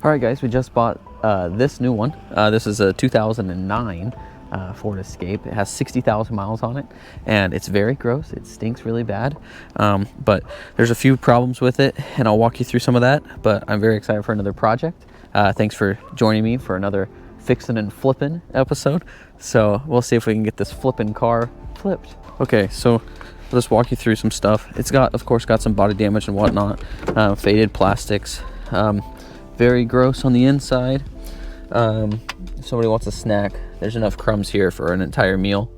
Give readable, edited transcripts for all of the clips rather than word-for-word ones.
All right, guys, we just bought this new one. This is a 2009 Ford Escape. It has 60,000 miles on it, and it's very gross. It stinks really bad, but there's a few problems with it, and I'll walk you through some of that. But I'm very excited for another project. Thanks for joining me for another fixin' and flippin' episode. So we'll see if we can get this flippin' car flipped. Okay, so I'll just walk you through some stuff. It's got, of course, got some body damage and whatnot, faded plastics. Very gross on the inside. If somebody wants a snack, there's enough crumbs here for an entire meal.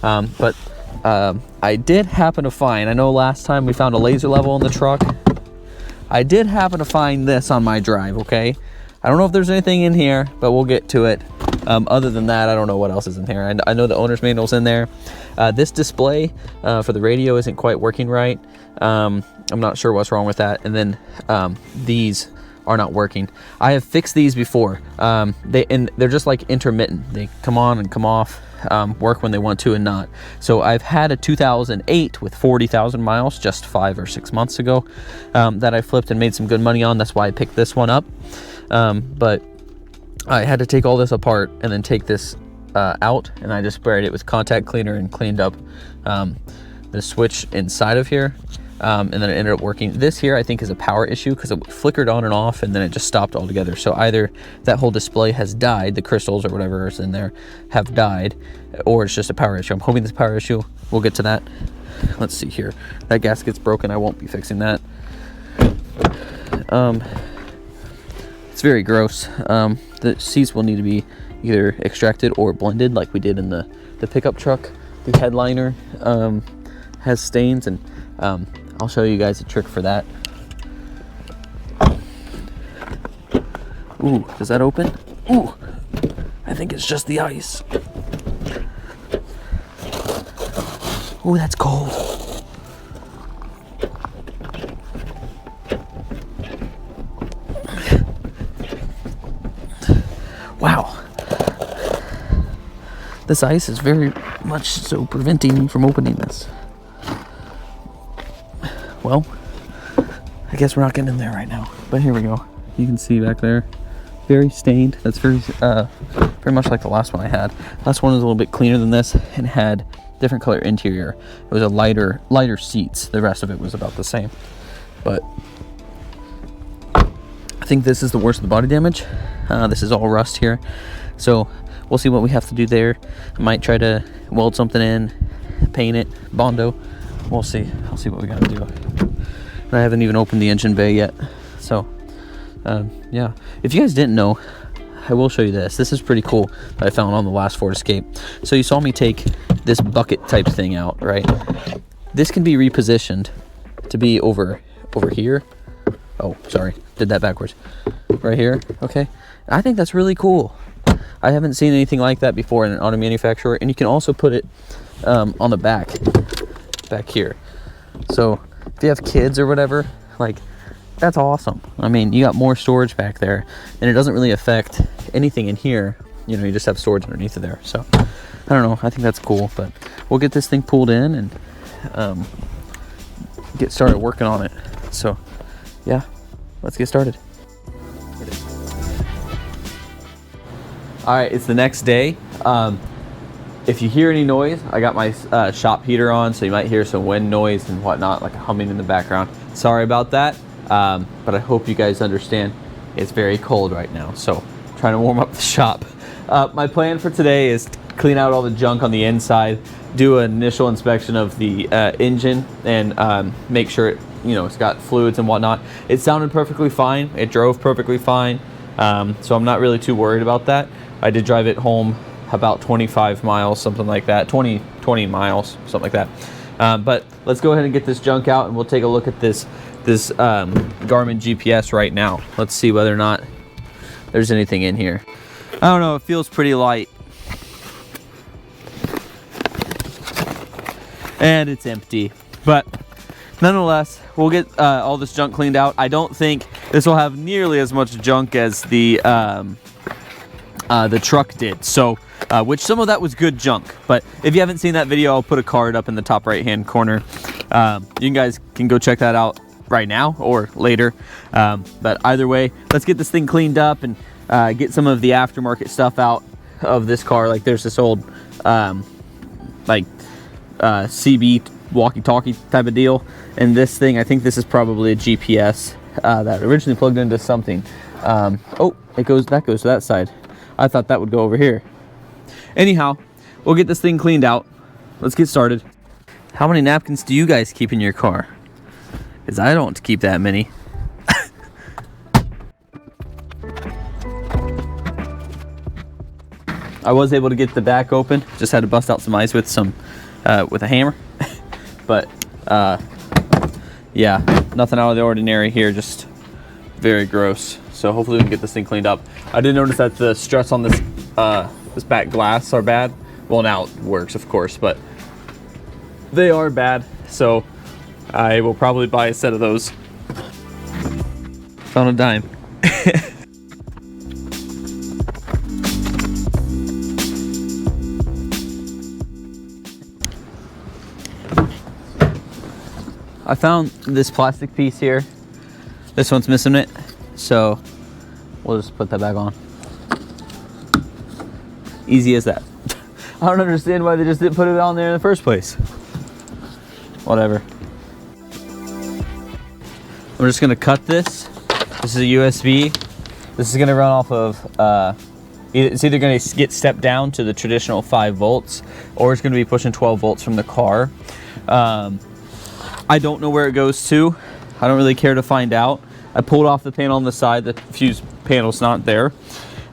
But I did happen to find, I know last time we found a laser level in the truck. I did happen to find this on my drive, okay? I don't know if there's anything in here, but we'll get to it. Other than that, I don't know what else is in here. I know the owner's manual's in there. This display for the radio isn't quite working right. I'm not sure what's wrong with that. And then these are not working. I have fixed these before. They're just like intermittent. They come on and come off, work when they want to and not. So I've had a 2008 with 40,000 miles just 5 or 6 months ago that I flipped and made some good money on. That's why I picked this one up. But I had to take all this apart and then take this out, and I just sprayed it with contact cleaner and cleaned up the switch inside of here. And then it ended up working. This here I think is a power issue because it flickered on and off and then it just stopped altogether. So either that whole display has died, the crystals or whatever is in there have died, or it's just a power issue. I'm hoping this power issue, we'll get to that. Let's see here. That gasket's broken. I won't be fixing that. It's very gross. The seats will need to be either extracted or blended like we did in the pickup truck. The headliner has stains, and I'll show you guys a trick for that. Ooh, does that open? Ooh, I think it's just the ice. Ooh, that's cold. Wow. This ice is very much so preventing me from opening this. Well, I guess we're not getting in there right now, but here we go. You can see back there, very stained. That's very much like the last one I had. Last one was a little bit cleaner than this and had different color interior. It was a lighter seats. The rest of it was about the same. But I think this is the worst of the body damage. This is all rust here. So we'll see what we have to do there. I might try to weld something in, paint it, Bondo. We'll see. I'll see what we gotta do. And I haven't even opened the engine bay yet. So, yeah. If you guys didn't know, I will show you this. This is pretty cool that I found on the last Ford Escape. So you saw me take this bucket type thing out, right? This can be repositioned to be over here. Oh, sorry. Did that backwards. Right here. Okay. I think that's really cool. I haven't seen anything like that before in an auto manufacturer. And you can also put it on the back here. So if you have kids or whatever, like, that's awesome. I mean, you got more storage back there, and it doesn't really affect anything in here. You know, you just have storage underneath of there. So I don't know, I think that's cool. But we'll get this thing pulled in and get started working on it. So yeah, let's get started. All right, it's the next day. If you hear any noise, I got my shop heater on, so you might hear some wind noise and whatnot, like humming in the background. Sorry about that, but I hope you guys understand it's very cold right now, so I'm trying to warm up the shop. My plan for today is to clean out all the junk on the inside, do an initial inspection of the engine, and make sure it's got fluids and whatnot. It sounded perfectly fine. It drove perfectly fine, so I'm not really too worried about that. I did drive it home about 25 miles, something like that, 20 miles, something like that. But let's go ahead and get this junk out, and we'll take a look at this Garmin GPS right now. Let's see whether or not there's anything in here. I don't know, it feels pretty light. And it's empty, but nonetheless, we'll get all this junk cleaned out. I don't think this will have nearly as much junk as the truck did. So, which some of that was good junk. But if you haven't seen that video, I'll put a card up in the top right-hand corner. You guys can go check that out right now or later. But either way, let's get this thing cleaned up and get some of the aftermarket stuff out of this car. Like there's this old CB walkie-talkie type of deal, and this thing, I think this is probably a GPS that originally plugged into something. Oh, that goes to that side. I thought that would go over here. Anyhow, we'll get this thing cleaned out. Let's get started. How many napkins do you guys keep in your car? Because I don't keep that many. I was able to get the back open. Just had to bust out some ice with a hammer. But yeah, nothing out of the ordinary here. Just very gross. So hopefully we can get this thing cleaned up. I did notice that the struts on this this back glass are bad. Well, now it works, of course, but they are bad. So I will probably buy a set of those. Found a dime. I found this plastic piece here. This one's missing it, so we'll just put that back on. Easy as that. I don't understand why they just didn't put it on there in the first place. Whatever. We're just gonna cut this. This is a USB. This is gonna run off of, it's either gonna get stepped down to the traditional 5 volts, or it's gonna be pushing 12 volts from the car. I don't know where it goes to. I don't really care to find out. I pulled off the panel on the side. The fuse panel's not there.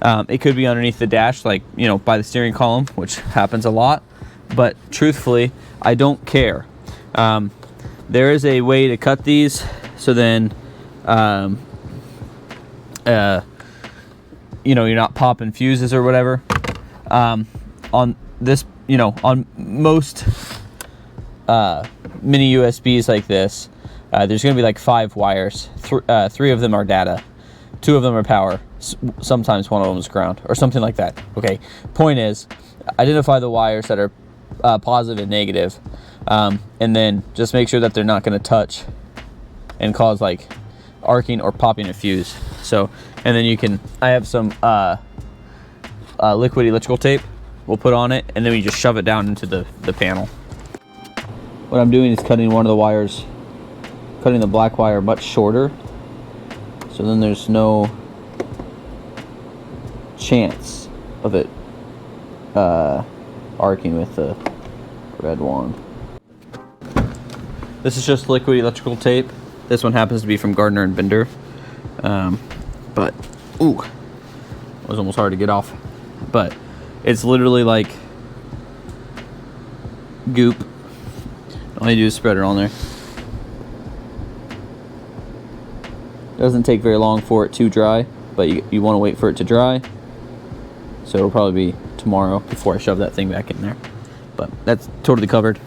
It could be underneath the dash, like, you know, by the steering column, which happens a lot. But truthfully, I don't care. There is a way to cut these, so then, you know, you're not popping fuses or whatever. On this, you know, on most mini USBs like this, there's going to be like 5 wires. 3 of them are data, 2 of them are power, sometimes 1 of them is ground, or something like that. Okay, point is, identify the wires that are positive and negative, and then just make sure that they're not going to touch and cause like arcing or popping a fuse. So, and then you can, I have some liquid electrical tape we'll put on it, and then we just shove it down into the panel. What I'm doing is cutting one of the wires, cutting the black wire much shorter, so then there's no chance of it arcing with the red one. This is just liquid electrical tape. This one happens to be from Gardner and Bender, but ooh, it was almost hard to get off. But it's literally like goop. All you do is spread it on there. It doesn't take very long for it to dry, but you want to wait for it to dry. So it'll probably be tomorrow before I shove that thing back in there. But that's totally covered.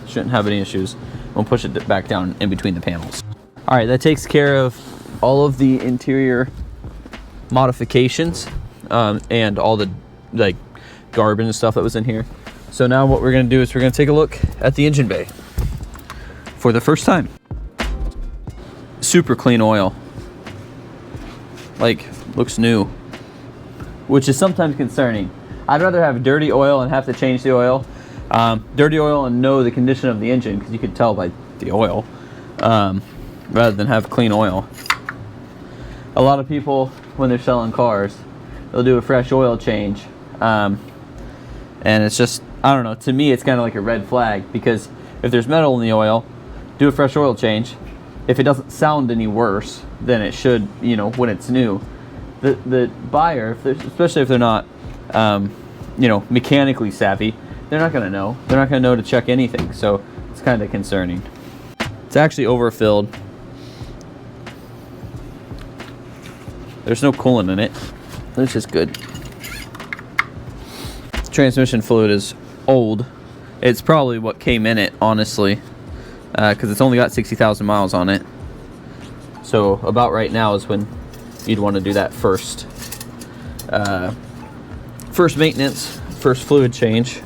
Shouldn't have any issues. We'll push it back down in between the panels. All right, that takes care of all of the interior modifications and all the like garbage and stuff that was in here. So now what we're gonna do is we're gonna take a look at the engine bay for the first time. Super clean oil. Like, looks new, which is sometimes concerning. I'd rather have dirty oil and have to change the oil. Dirty oil and know the condition of the engine, because you could tell by the oil, rather than have clean oil. A lot of people, when they're selling cars, they'll do a fresh oil change. And it's just, I don't know, to me it's kind of like a red flag, because if there's metal in the oil, do a fresh oil change. If it doesn't sound any worse than it should, you know, when it's new, the buyer, especially if they're not, you know, mechanically savvy, they're not going to know. They're not going to know to check anything. So it's kind of concerning. It's actually overfilled. There's no coolant in it, which is good. Transmission fluid is old. It's probably what came in it, honestly, because it's only got 60,000 miles on it. So about right now is when you'd want to do that first maintenance, first fluid change.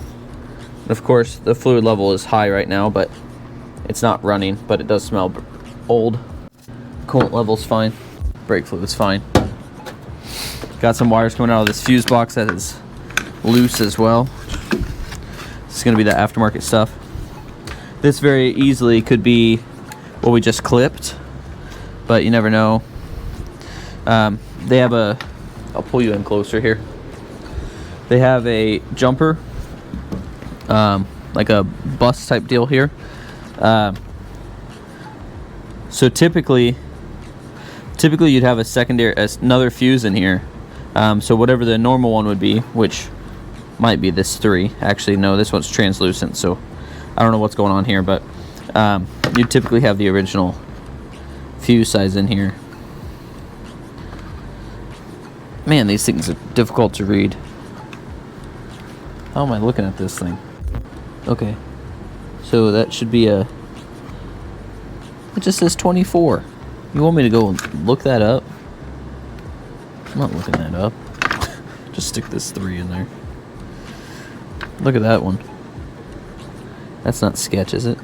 And of course, the fluid level is high right now, but it's not running, but it does smell old. Coolant level's fine. Brake fluid's fine. Got some wires coming out of this fuse box that is loose as well. This is going to be the aftermarket stuff. This very easily could be what we just clipped, but you never know. They have a, I'll pull you in closer here. They have a jumper, like a bus type deal here. So typically you'd have a secondary, another fuse in here. So whatever the normal one would be, which might be this 3. Actually, no, this one's translucent, so I don't know what's going on here, but you typically have the original fuse size in here. Man, these things are difficult to read. How am I looking at this thing? Okay, so that should be a, it just says 24. You want me to go and look that up? I'm not looking that up. Just stick this 3 in there. Look at that one. That's not sketch, is it?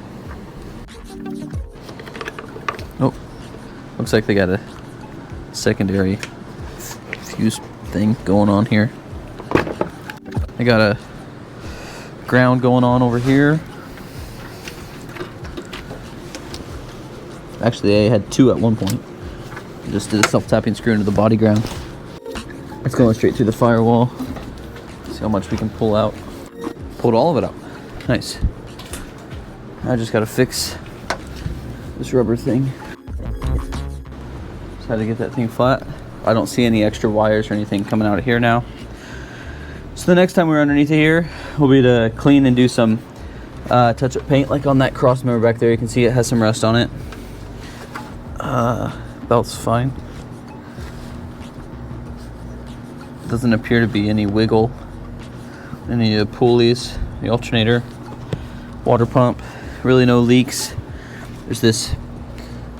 Nope. Looks like they got a secondary fuse thing going on here. I got a ground going on over here. Actually, I had 2 at one point. Just did a self-tapping screw into the body ground. It's going straight through the firewall. See how much we can pull out. Pulled all of it out. Nice. I just gotta fix this rubber thing. Just had to get that thing flat. I don't see any extra wires or anything coming out of here now. So the next time we're underneath here will be to clean and do some touch-up paint, like on that cross member back there. You can see it has some rust on it. Belt's fine. Doesn't appear to be any wiggle. Any of the pulleys, the alternator, water pump, really no leaks. There's this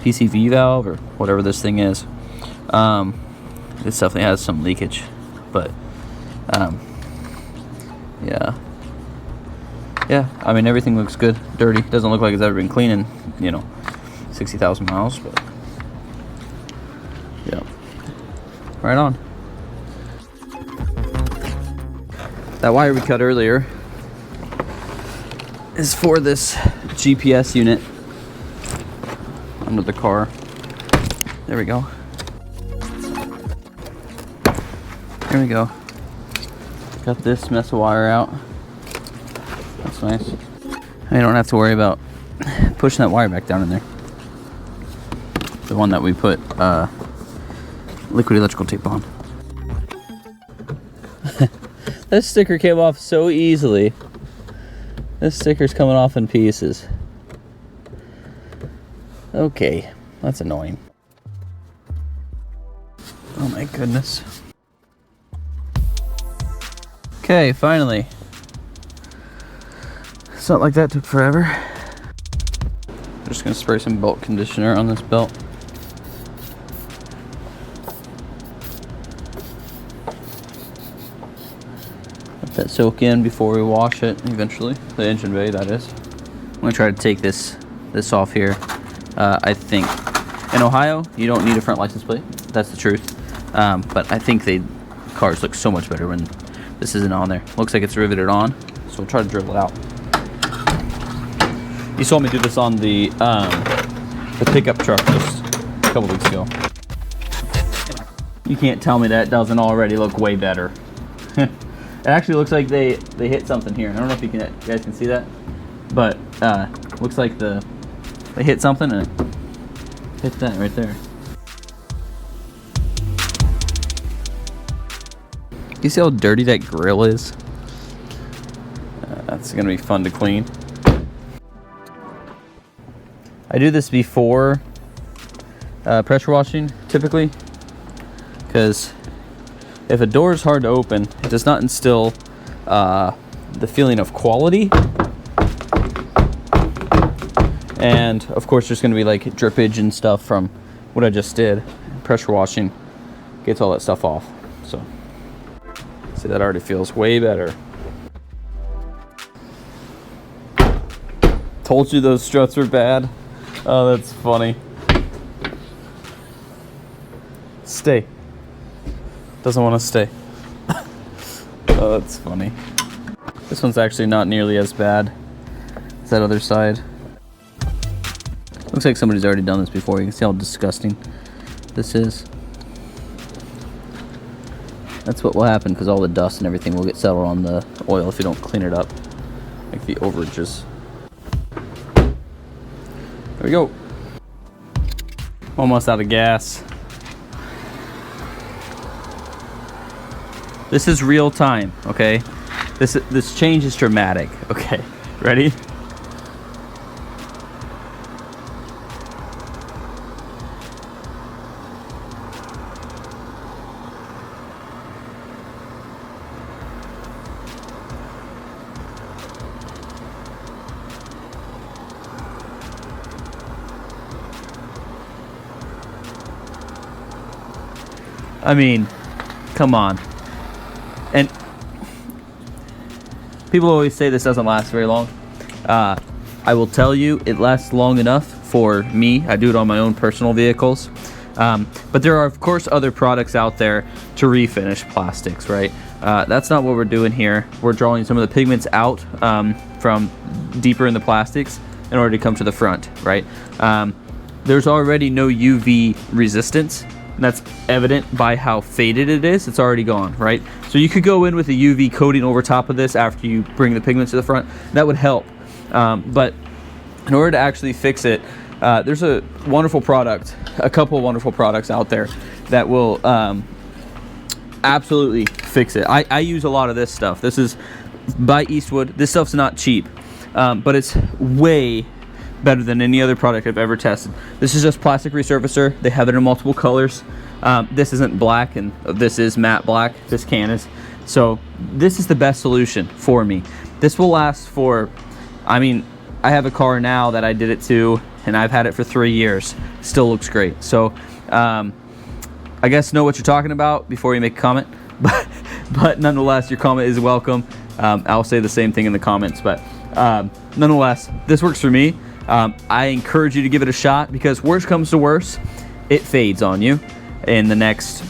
PCV valve or whatever this thing is. This definitely has some leakage, but yeah, I mean, everything looks good. Dirty, doesn't look like it's ever been clean in, you know, 60,000 miles, but yeah, right on. That wire we cut earlier is for this GPS unit under the car. There we go. There we go. Got this mess of wire out. That's nice. I don't have to worry about pushing that wire back down in there. The one that we put liquid electrical tape on. This sticker came off so easily. This sticker's coming off in pieces. Okay, that's annoying. Oh my goodness. Okay, finally. Something like that took forever. I'm just gonna spray some belt conditioner on this belt. Let that soak in before we wash it eventually. The engine bay, that is. I'm gonna try to take this off here. I think in Ohio you don't need a front license plate. That's the truth. But I think cars look so much better when this isn't on there. Looks like it's riveted on, so we'll try to drill it out. You saw me do this on the pickup truck just a couple weeks ago. You can't tell me that doesn't already look way better. It actually looks like they hit something here. I don't know if you guys can see that, but looks like they hit something and it hit that right there. You see how dirty that grill is? That's gonna be fun to clean. I do this before pressure washing, typically, because if a door is hard to open, it does not instill the feeling of quality. And of course there's going to be like drippage and stuff from what I just did. Pressure washing gets all that stuff off. So see, that already feels way better. Told you those struts were bad. Oh, that's funny. stay. Doesn't want to stay. Oh, that's funny. This one's actually not nearly as bad as that other side. Looks like somebody's already done this before. You can see how disgusting this is. That's what will happen because all the dust and everything will get settled on the oil if you don't clean it up. Like the overages. There we go. Almost out of gas. This is real time, okay? This change is dramatic. Okay, ready? I mean, come on. And people always say this doesn't last very long. I will tell you, it lasts long enough for me. I do it on my own personal vehicles. But there are, of course, other products out there to refinish plastics, right? That's not what we're doing here. We're drawing some of the pigments out from deeper in the plastics in order to come to the front, right? There's already no UV resistance. And that's evident by how faded it is. It's already gone, right? So you could go in with a UV coating over top of this after you bring the pigment to the front. That would help. But in order to actually fix it, there's a wonderful product, a couple of wonderful products out there that will absolutely fix it. I use a lot of this stuff. This is by Eastwood. This stuff's not cheap, but it's way better than any other product I've ever tested. This is just plastic resurfacer. They have it in multiple colors. This isn't black, and this is matte black. This can is. So this is the best solution for me. This will last for, I mean, I have a car now that I did it to, and I've had it for 3 years. Still looks great. So I guess know what you're talking about before you make a comment. But nonetheless, your comment is welcome. I'll say the same thing in the comments. But nonetheless, this works for me. I encourage you to give it a shot because worst comes to worst, it fades on you in the next,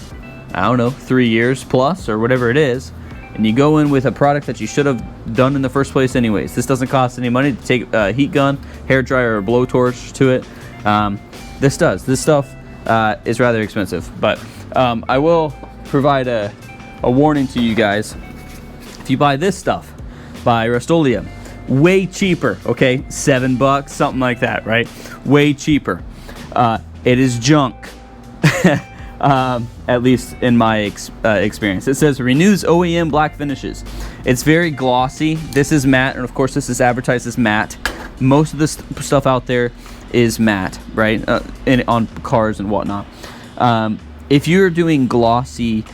I don't know, 3 years plus or whatever it is. And you go in with a product that you should have done in the first place anyways. This doesn't cost any money to take a heat gun, hair dryer, or blowtorch to it. This does. This stuff is rather expensive. But I will provide a warning to you guys. If you buy this stuff by Rust-Oleum, way cheaper, okay? $7, something like that, right? Way cheaper. It is junk. At least in my experience. It says renews OEM black finishes. It's very glossy. This is matte, and of course this is advertised as matte. Most of this stuff out there is matte, right? On cars and whatnot. If you're doing glossy,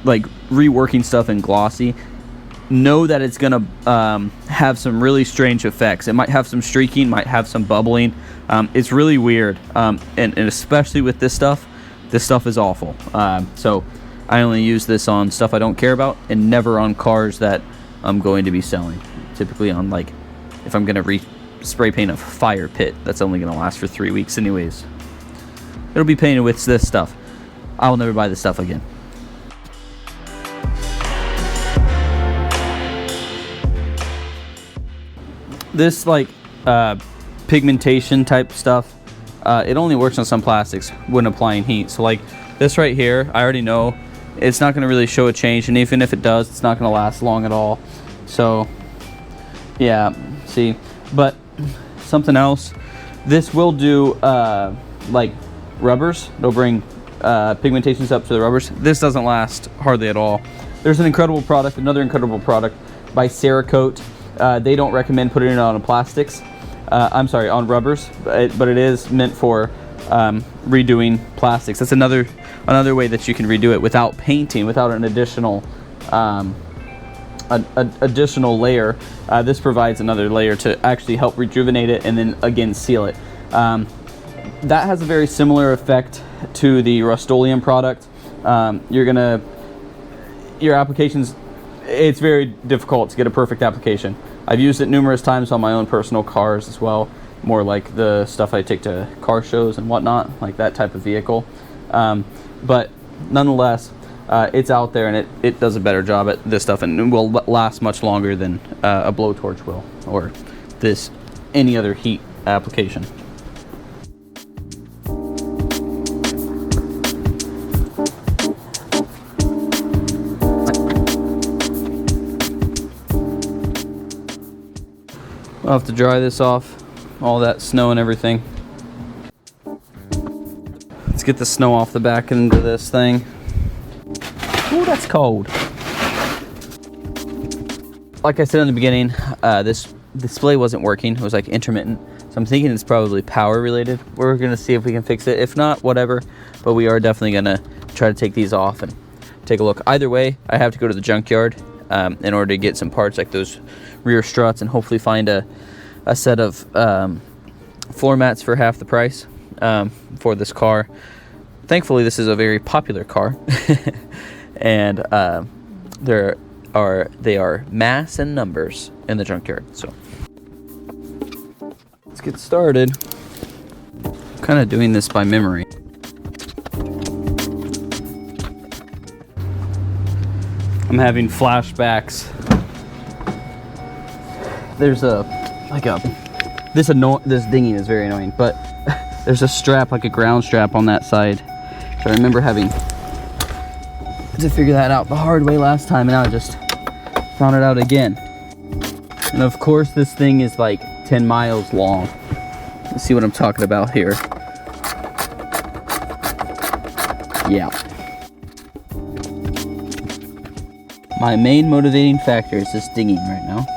like reworking stuff in glossy, know that it's gonna have some really strange effects. It might have some streaking, might have some bubbling. It's really weird, and especially with this stuff is awful. So I only use this on stuff I don't care about, and never on cars that I'm going to be selling. Typically on, like, if I'm gonna spray paint a fire pit, that's only gonna last for 3 weeks anyways. It'll be painted with this stuff. I will never buy this stuff again. This, like, pigmentation type stuff, it only works on some plastics when applying heat. So like this right here, I already know it's not going to really show a change, and even if it does, it's not going to last long at all. So yeah, see. But something else, this will do like rubbers. It'll bring pigmentations up to the rubbers. This doesn't last hardly at all. There's an incredible product, another incredible product by Cerakote. They don't recommend putting it on plastics. I'm sorry, on rubbers, but it is meant for redoing plastics. That's another way that you can redo it without painting, without an additional additional layer. This provides another layer to actually help rejuvenate it and then again seal it. That has a very similar effect to the Rust-Oleum product. Your applications, it's very difficult to get a perfect application. I've used it numerous times on my own personal cars as well, more like the stuff I take to car shows and whatnot, like that type of vehicle. But nonetheless, it's out there, and it does a better job at this stuff, and will last much longer than a blowtorch will, or any other heat application. I'll have to dry this off, all that snow and everything. Let's get the snow off the back end of this thing. Ooh, that's cold. Like I said in the beginning, this display wasn't working. It was like intermittent. So I'm thinking it's probably power related. We're gonna see if we can fix it. If not, whatever. But we are definitely gonna try to take these off and take a look. Either way, I have to go to the junkyard in order to get some parts like those rear struts, and hopefully find a set of floor mats for half the price for this car. Thankfully, this is a very popular car. And they are mass and numbers in the junkyard. So let's get started. I'm kind of doing this by memory. I'm having flashbacks. There's this dinging is very annoying, but there's a strap, like a ground strap on that side. So I remember having to figure that out the hard way last time, and I just found it out again. And of course, this thing is like 10 miles long. Let's see what I'm talking about here. Yeah. My main motivating factor is this dinging right now.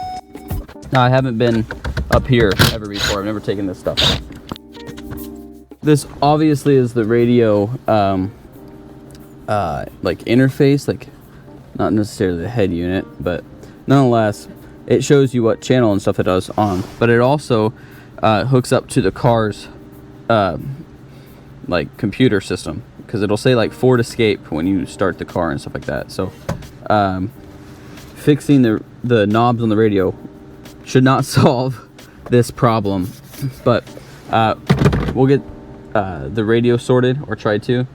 Now, I haven't been up here ever before. I've never taken this stuff off. This obviously is the radio like interface, like not necessarily the head unit, but nonetheless, it shows you what channel and stuff it does on. But it also hooks up to the car's like computer system, because it'll say like Ford Escape when you start the car and stuff like that. So fixing the knobs on the radio should not solve this problem, but we'll get the radio sorted, or try to,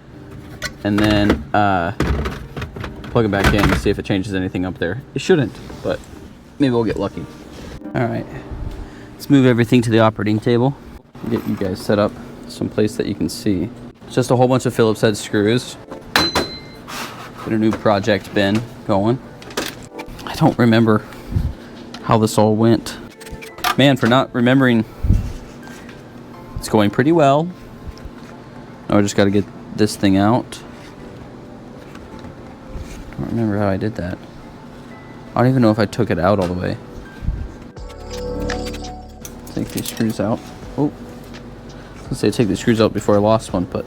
and then plug it back in and see if it changes anything up there. It shouldn't, but maybe we'll get lucky. All right, let's move everything to the operating table. Get you guys set up someplace that you can see. It's just a whole bunch of Phillips head screws. Get a new project bin going. I don't remember how this all went. Man, for not remembering, it's going pretty well. Now I just got to get this thing out. I don't remember how I did that. I don't even know if I took it out all the way. Take these screws out. Oh, I was gonna say take the screws out before I lost one, but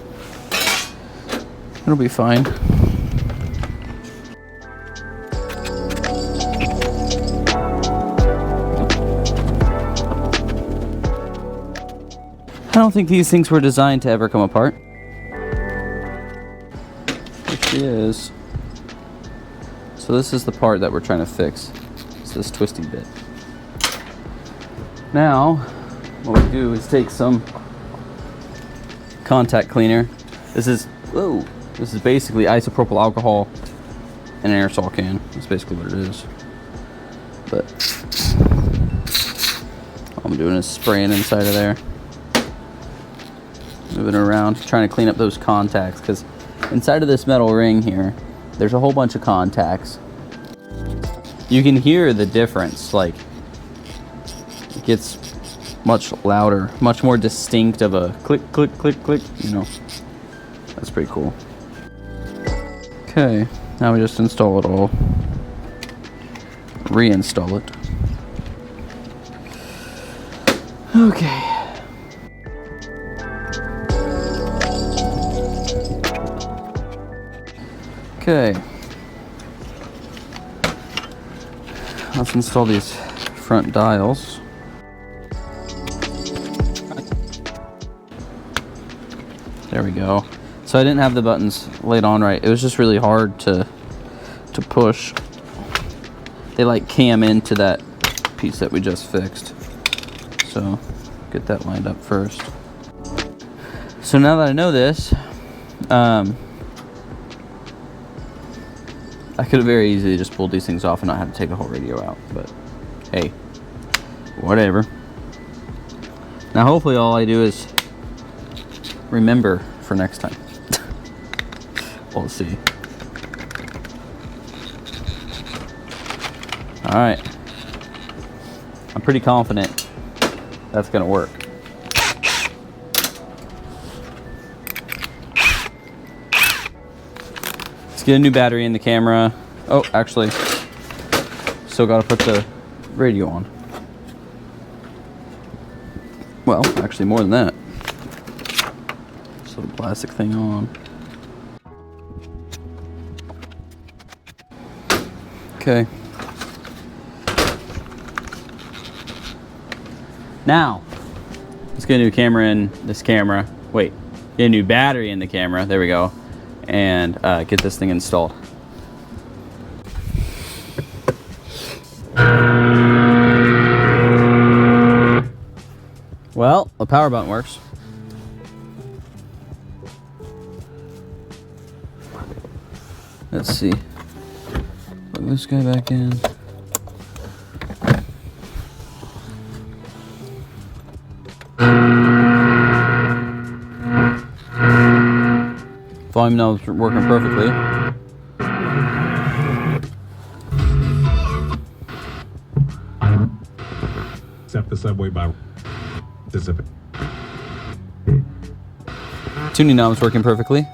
it'll be fine. I don't think these things were designed to ever come apart. Which is... So this is the part that we're trying to fix. It's this twisty bit. Now, what we do is take some contact cleaner. This is basically isopropyl alcohol in an aerosol can. That's basically what it is. But all I'm doing is spraying inside of there. Moving around, trying to clean up those contacts, because inside of this metal ring here, there's a whole bunch of contacts. You can hear the difference, like it gets much louder, much more distinct of a click, click, click, click, you know. That's pretty cool. Okay, now we just install it all. Reinstall it. Okay. Okay, let's install these front dials. There we go. So I didn't have the buttons laid on right. It was just really hard to push. They like cam into that piece that we just fixed. So get that lined up first. So now that I know this, I could have very easily just pulled these things off and not have to take the whole radio out, but hey, whatever. Now hopefully all I do is remember for next time. We'll see. All right, I'm pretty confident that's gonna work. Let's get a new battery in the camera. Oh, actually, still gotta put the radio on. Well, actually more than that. So the plastic thing on. Okay. Now, let's get a new camera in this camera. Wait, get a new battery in the camera. There we go. And get this thing installed. Well, the power button works. Let's see. Plug this guy back in. Volume knob's working perfectly. Except the subway by Pacific. Tuning knob's working perfectly,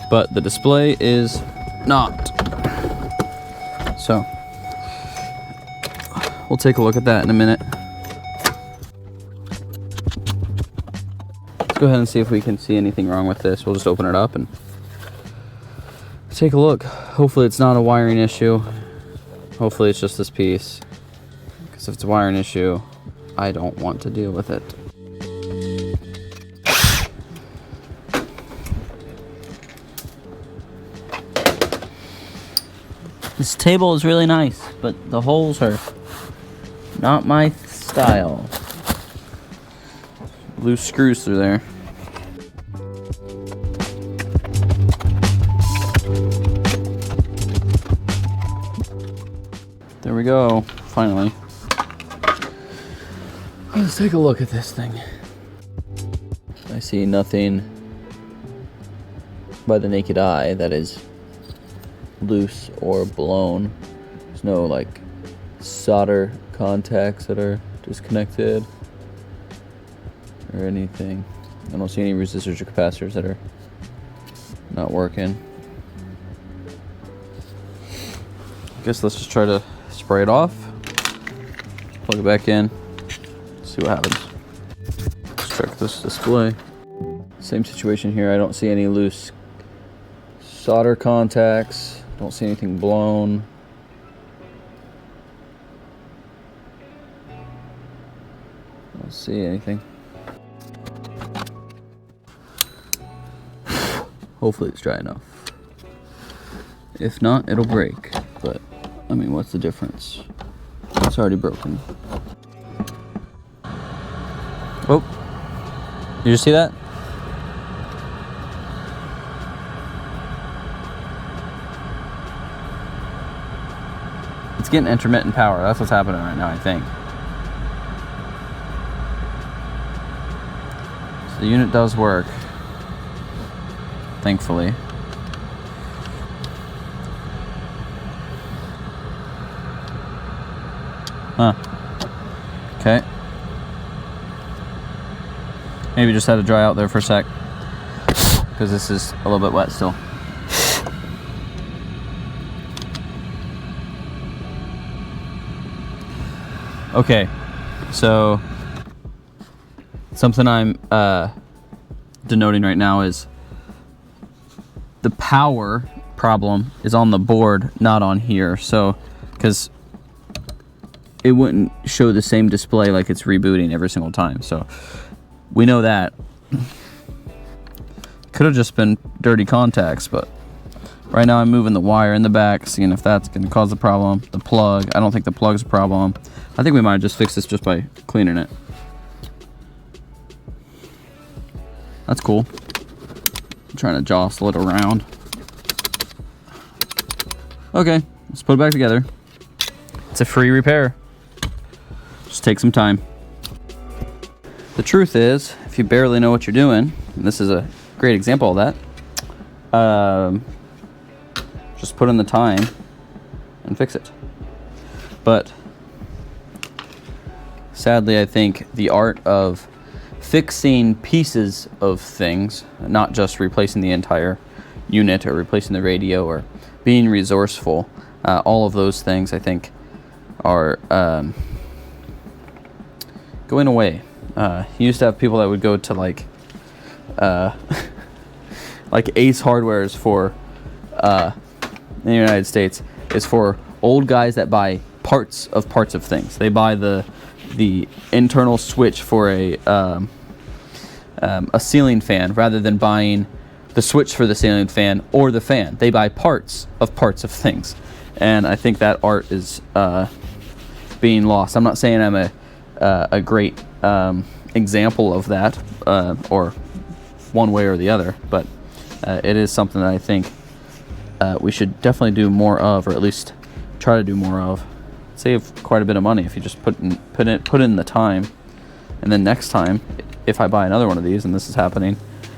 but the display is not. So we'll take a look at that in a minute. Let's go ahead and see if we can see anything wrong with this. We'll just open it up and take a look. Hopefully it's not a wiring issue. Hopefully it's just this piece. Because if it's a wiring issue, I don't want to deal with it. This table is really nice, but the holes are not my style. Loose screws through there. There we go, finally. Let's take a look at this thing. I see nothing by the naked eye that is loose or blown. There's no like solder contacts that are disconnected or anything. I don't see any resistors or capacitors that are not working. I guess let's just try to spray it off, plug it back in, see what happens. Let's check this display. Same situation here. I don't see any loose solder contacts. Don't see anything blown. Don't see anything. Hopefully it's dry enough. If not, it'll break. But, I mean, what's the difference? It's already broken. Oh, did you see that? It's getting intermittent power. That's what's happening right now, I think. So the unit does work. Thankfully. Huh. Okay. Maybe just had to dry out there for a sec, because this is a little bit wet still. Okay, so something I'm denoting right now is the power problem is on the board, not on here. So, because it wouldn't show the same display like it's rebooting every single time. So we know that. Could have just been dirty contacts, but right now I'm moving the wire in the back, seeing if that's going to cause a problem. The plug, I don't think the plug's a problem. I think we might just fix this just by cleaning it. That's cool. I'm trying to jostle it around. Okay, let's put it back together. It's a free repair. Just take some time. The truth is, if you barely know what you're doing, and this is a great example of that, just put in the time and fix it. But sadly, I think the art of fixing pieces of things, not just replacing the entire unit or replacing the radio or being resourceful, all of those things I think are going away. You used to have people that would go to like Ace Hardware's for in the United States is for old guys that buy parts of things. They buy the internal switch for a ceiling fan rather than buying the switch for the ceiling fan or the fan. They buy parts of things, and I think that art is being lost. I'm not saying I'm a great example of that or one way or the other, but it is something that I think we should definitely do more of, or at least try to do more of. Save quite a bit of money if you just put in the time, and then next time, if I buy another one of these and this is happening,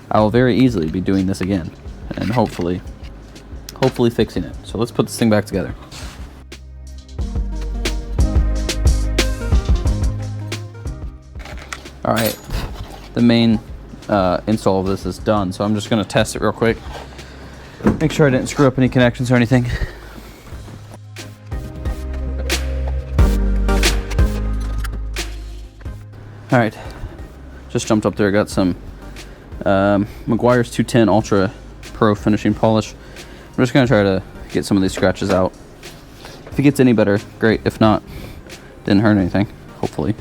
I will very easily be doing this again, and hopefully fixing it. So let's put this thing back together. All right, the main install of this is done, so I'm just going to test it real quick. Make sure I didn't screw up any connections or anything. All right, just jumped up there. Got some Meguiar's 210 Ultra Pro finishing polish. I'm just going to try to get some of these scratches out. If it gets any better, great. If not, didn't hurt anything, hopefully.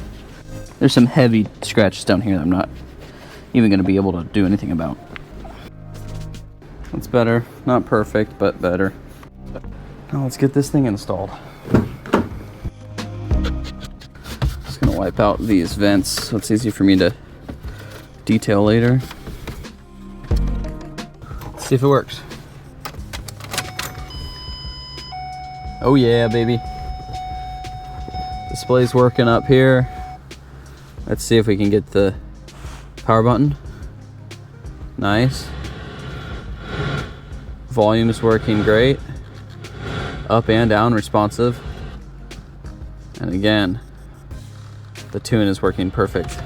There's some heavy scratches down here that I'm not even going to be able to do anything about. That's better. Not perfect, but better. Now let's get this thing installed. Just going to wipe out these vents so it's easy for me to detail later. Let's see if it works. Oh yeah, baby. Display's working up here. Let's see if we can get the power button. Nice. Volume is working great. Up and down responsive. And again, the tune is working perfect.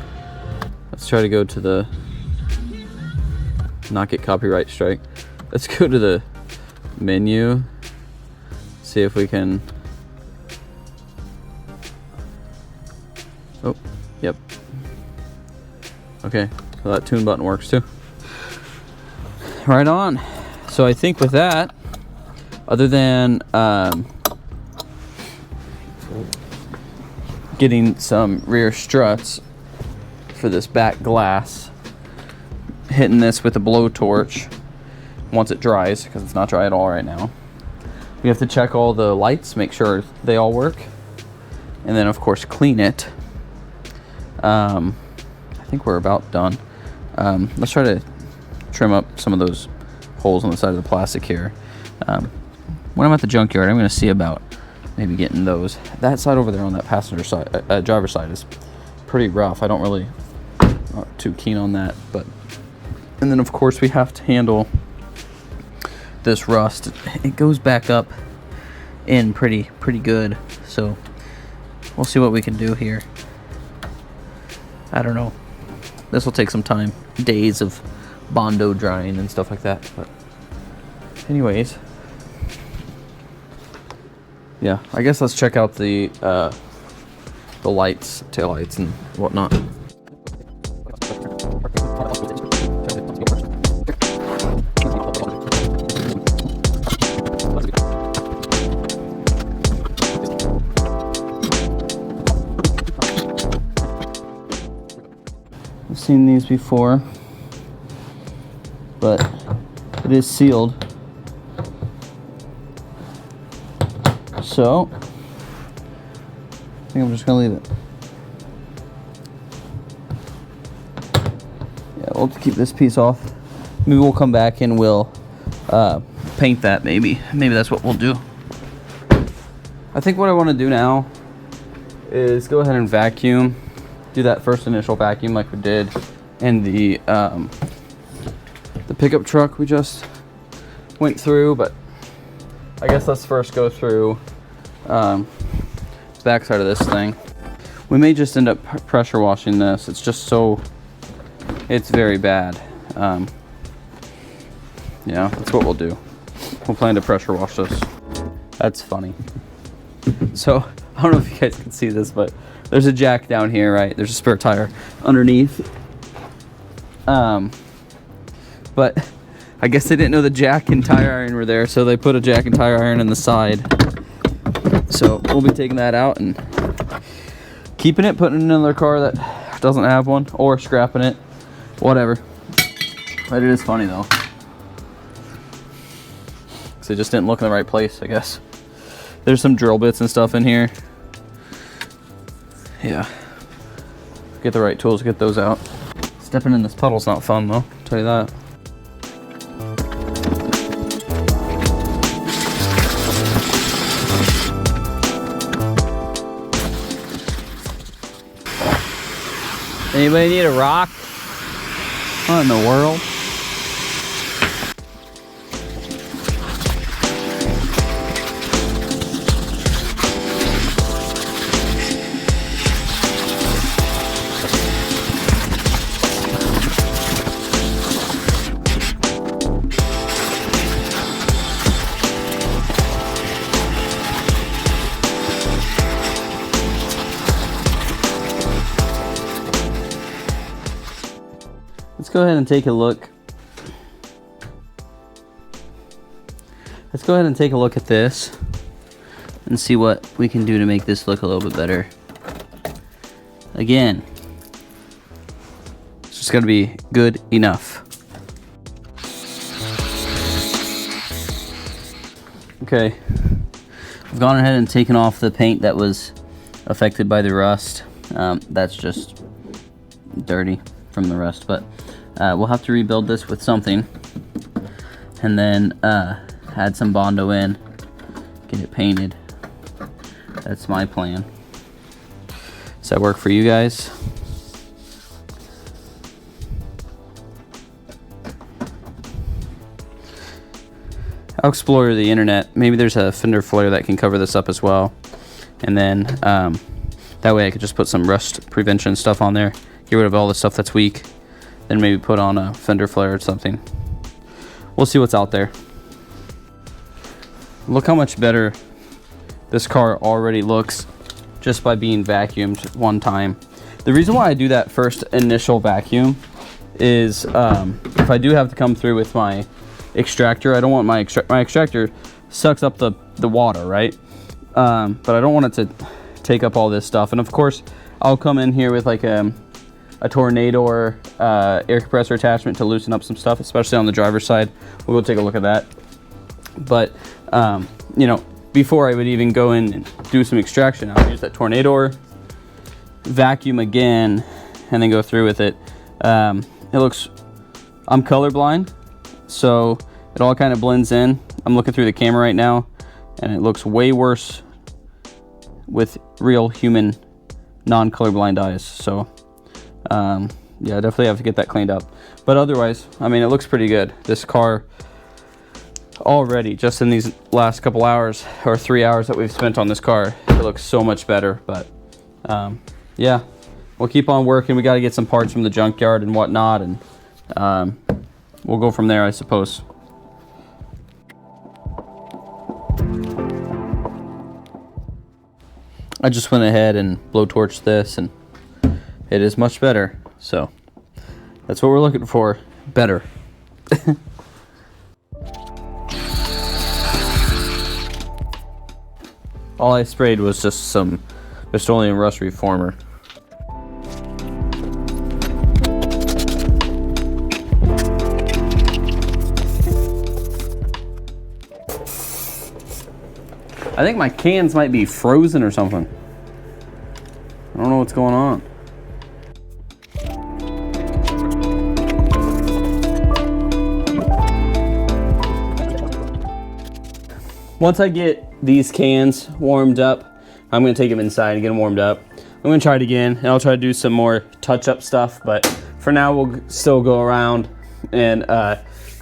Let's try to go to the, not get copyright strike. Let's go to the menu. See if we can, oh, yep. Okay, so that tune button works too. Right on. So I think with that, other than getting some rear struts for this back glass, hitting this with a blowtorch once it dries, because it's not dry at all right now. We have to check all the lights, make sure they all work, and then of course clean it. I think we're about done. Let's try to trim up some of those holes on the side of the plastic here. When I'm at the junkyard, I'm going to see about maybe getting those. That side over there on that passenger side, driver's side, is pretty rough. I don't really, not too keen on that. But, and then of course we have to handle this rust. It goes back up in pretty good. So we'll see what we can do here. I don't know. This will take some time, days of Bondo drying and stuff like that. But anyways, yeah, I guess let's check out the lights, tail lights and whatnot. I've seen these before, but it is sealed. So I think I'm just gonna leave it. Yeah, we'll keep this piece off. Maybe we'll come back and we'll paint that. Maybe that's what we'll do. I think what I want to do now is go ahead and vacuum, do that first initial vacuum like we did in the pickup truck we just went through. But I guess let's first go through the back side of this thing. We may just end up pressure washing this. It's just so, it's very bad. Yeah, that's what we'll do. We'll plan to pressure wash this. That's funny. So, I don't know if you guys can see this, but there's a jack down here, right? There's a spare tire underneath. But I guess they didn't know the jack and tire iron were there, so they put a jack and tire iron in the side. So we'll be taking that out and keeping it, putting it in another car that doesn't have one, or scrapping it, whatever. But it is funny though, because it just didn't look in the right place, I guess. There's some drill bits and stuff in here. Yeah. Get the right tools to get those out. Stepping in this puddle's not fun though, I'll tell you that. Anybody need a rock? What in the world? Let's go ahead and take a look. Let's go ahead and take a look at this and see what we can do to make this look a little bit better. Again, it's just gotta be good enough. Okay, I've gone ahead and taken off the paint that was affected by the rust. That's just dirty from the rust, but we'll have to rebuild this with something, and then add some Bondo in, get it painted. That's my plan. Does that work for you guys? I'll explore the internet. Maybe there's a fender flare that can cover this up as well, and then that way I could just put some rust prevention stuff on there, get rid of all the stuff that's weak, then maybe put on a fender flare or something. We'll see what's out there. Look how much better this car already looks just by being vacuumed one time. The reason why I do that first initial vacuum is if I do have to come through with my extractor, I don't want my extractor sucks up the water, right? But I don't want it to take up all this stuff. And of course, I'll come in here with like a tornado or air compressor attachment to loosen up some stuff, especially on the driver's side. We'll go take a look at that. But you know, before I would even go in and do some extraction, I'll use that tornado, vacuum again, and then go through with it. It looks, I'm colorblind, so it all kind of blends in. I'm looking through the camera right now, and it looks way worse with real human non-colorblind eyes. So yeah, I definitely have to get that cleaned up. But otherwise, I mean, it looks pretty good. This car already, just in these last couple hours or 3 hours that we've spent on this car, it looks so much better. But yeah, we'll keep on working. We got to get some parts from the junkyard and whatnot, and we'll go from there, I suppose. I just went ahead and blowtorched this, and it is much better. So that's what we're looking for, better. All I sprayed was just some Rust-Oleum rust reformer. I think my cans might be frozen or something. I don't know what's going on. once I get these cans warmed up, I'm gonna take them inside and get them warmed up. I'm gonna try it again, and I'll try to do some more touch-up stuff, but for now we'll still go around and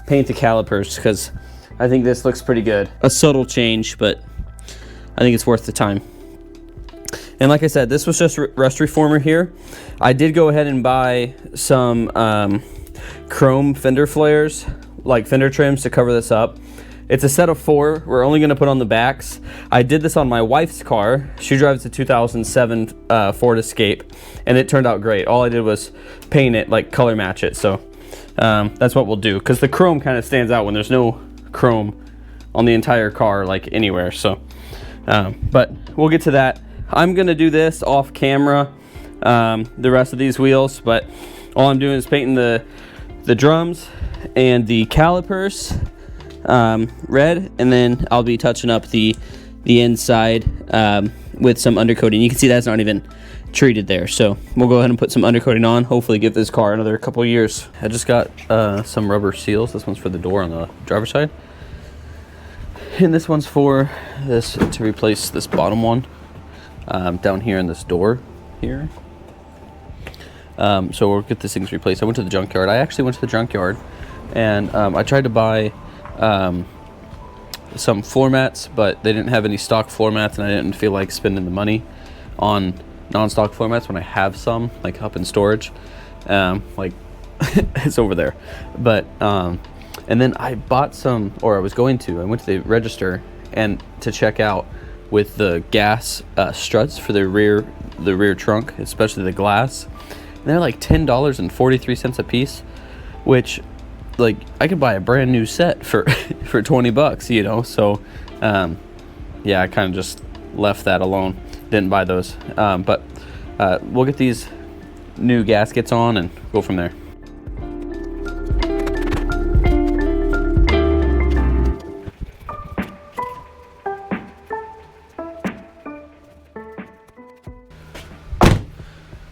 paint the calipers, because I think this looks pretty good. A subtle change, but I think it's worth the time. And like I said, this was just rust reformer here. I did go ahead and buy some chrome fender flares, like fender trims, to cover this up. It's a set of 4. We're only going to put on the backs. I did this on my wife's car. She drives a 2007 Ford Escape, and it turned out great. All I did was paint it, like color match it. So that's what we'll do, because the chrome kind of stands out when there's no chrome on the entire car, like anywhere. So but we'll get to that. I'm gonna do this off camera, the rest of these wheels, but all I'm doing is painting the drums and the calipers red, and then I'll be touching up the inside with some undercoating. You can see that's not even treated there, so we'll go ahead and put some undercoating on, hopefully give this car another couple years. I just got some rubber seals. This one's for the door on the driver's side, and this one's for this, to replace this bottom one down here in this door here. So we'll get these things replaced. I went to the junkyard. I actually went to the junkyard, and I tried to buy some floor mats, but they didn't have any stock floor mats, and I didn't feel like spending the money on non-stock floor mats when I have some like up in storage. Like it's over there. But and then I bought some, or I was going to. I went to the register and to check out with the gas struts for the rear trunk, especially the glass. And they're like $10.43 a piece, which, like, I could buy a brand new set for for $20, you know. So yeah, I kind of just left that alone, didn't buy those. But we'll get these new gaskets on and go from there.